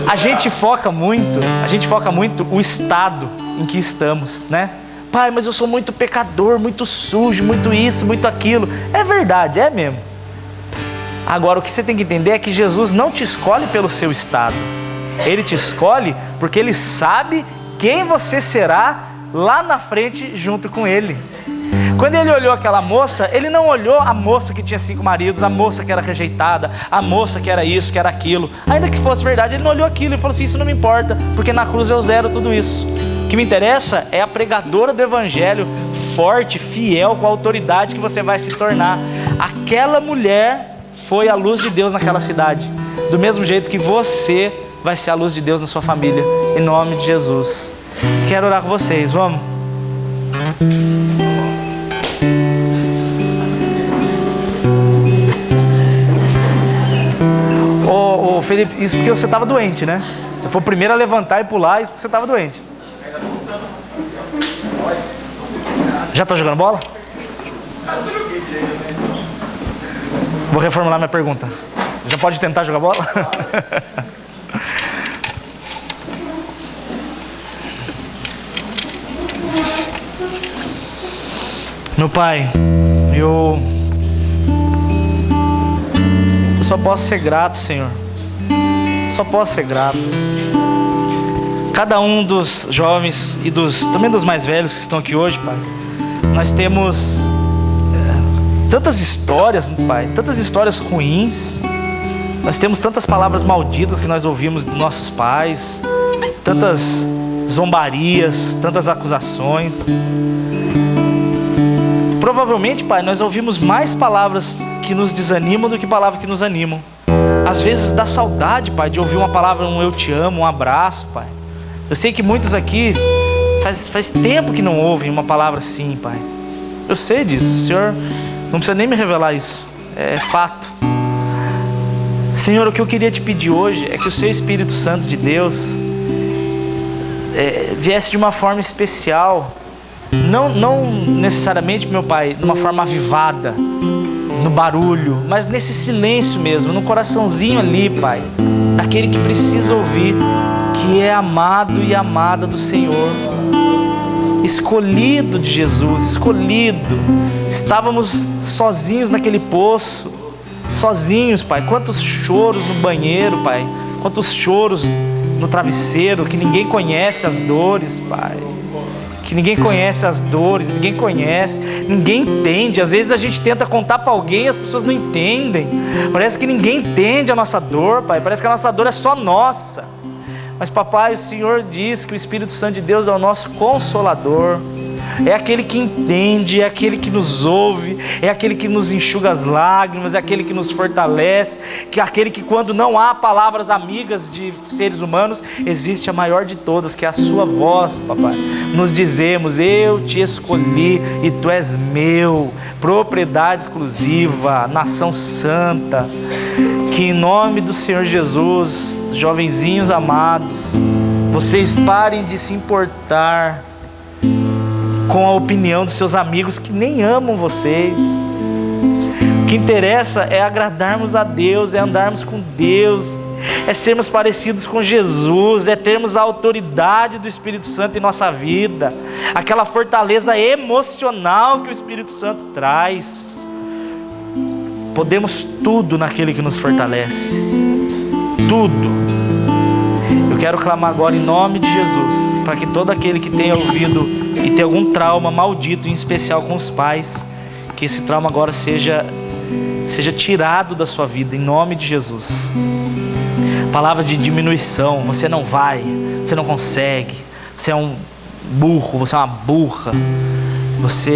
A gente foca muito o estado em que estamos, né? Pai, mas eu sou muito pecador, muito sujo, muito isso, muito aquilo. É verdade, é mesmo. Agora, o que você tem que entender é que Jesus não te escolhe pelo seu estado. Ele te escolhe porque Ele sabe quem você será lá na frente junto com Ele. Quando Ele olhou aquela moça, Ele não olhou a moça que tinha 5 maridos, a moça que era rejeitada, a moça que era isso, que era aquilo. Ainda que fosse verdade, Ele não olhou aquilo e falou assim: isso não me importa, porque na cruz eu zero tudo isso. O que me interessa é a pregadora do Evangelho, forte, fiel, com a autoridade que você vai se tornar. Aquela mulher foi a luz de Deus naquela cidade, do mesmo jeito que você vai ser a luz de Deus na sua família, em nome de Jesus. Quero orar com vocês, vamos? Ô Felipe, isso porque você estava doente, né? Você foi o primeiro a levantar e pular, isso porque você estava doente. Já está jogando bola? Vou reformular minha pergunta. Já pode tentar jogar bola? Meu Pai, eu só posso ser grato, Senhor. Só posso ser grato. Cada um dos jovens e também dos mais velhos que estão aqui hoje, Pai, nós temos tantas histórias, Pai, tantas histórias ruins. Nós temos tantas palavras malditas que nós ouvimos dos nossos pais, tantas zombarias, tantas acusações. Provavelmente, Pai, nós ouvimos mais palavras que nos desanimam do que palavras que nos animam. Às vezes dá saudade, Pai, de ouvir uma palavra, um eu te amo, um abraço, Pai. Eu sei que muitos aqui faz tempo que não ouvem uma palavra assim, Pai. Eu sei disso, o Senhor não precisa nem me revelar isso, é fato. Senhor, o que eu queria te pedir hoje é que o Seu Espírito Santo de Deus viesse de uma forma especial, não necessariamente, meu Pai, de uma forma avivada, no barulho, mas nesse silêncio mesmo, no coraçãozinho ali, Pai, daquele que precisa ouvir que é amado e amada do Senhor, escolhido de Jesus, escolhido. Estávamos sozinhos naquele poço, sozinhos, Pai. Quantos choros no banheiro, Pai, quantos choros no travesseiro, que ninguém conhece as dores, Pai, que ninguém conhece as dores, ninguém conhece, ninguém entende. Às vezes a gente tenta contar para alguém e as pessoas não entendem. Parece que ninguém entende a nossa dor, Pai, parece que a nossa dor é só nossa. Mas, Papai, o Senhor diz que o Espírito Santo de Deus é o nosso Consolador, é aquele que entende, é aquele que nos ouve, é aquele que nos enxuga as lágrimas, é aquele que nos fortalece, que é aquele que, quando não há palavras amigas de seres humanos, existe a maior de todas, que é a sua voz, Papai. Nos dizemos: eu te escolhi e tu és meu, propriedade exclusiva, nação santa. Que em nome do Senhor Jesus, jovenzinhos amados, vocês parem de se importar com a opinião dos seus amigos que nem amam vocês. O que interessa é agradarmos a Deus, é andarmos com Deus, é sermos parecidos com Jesus, é termos a autoridade do Espírito Santo em nossa vida, aquela fortaleza emocional que o Espírito Santo traz. Podemos tudo naquele que nos fortalece, tudo. Eu quero clamar agora em nome de Jesus, para que todo aquele que tenha ouvido e tem algum trauma maldito, em especial com os pais, que esse trauma agora seja tirado da sua vida, em nome de Jesus. Palavras de diminuição: você não vai, você não consegue, você é um burro, você é uma burra,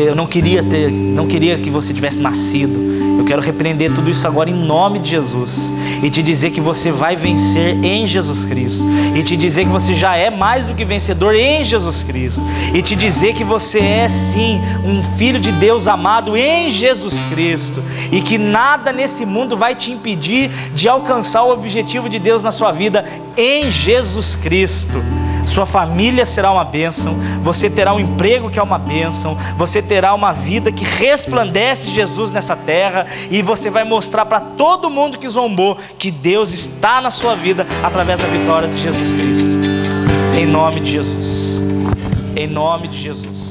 eu não queria que você tivesse nascido. Eu quero repreender tudo isso agora em nome de Jesus, e te dizer que você vai vencer em Jesus Cristo, e te dizer que você já é mais do que vencedor em Jesus Cristo, e te dizer que você é sim um filho de Deus amado em Jesus Cristo, e que nada nesse mundo vai te impedir de alcançar o objetivo de Deus na sua vida em Jesus Cristo. Sua família será uma bênção, você terá um emprego que é uma bênção, você terá uma vida que resplandece Jesus nessa terra, e você vai mostrar para todo mundo que zombou que Deus está na sua vida através da vitória de Jesus Cristo. Em nome de Jesus. Em nome de Jesus.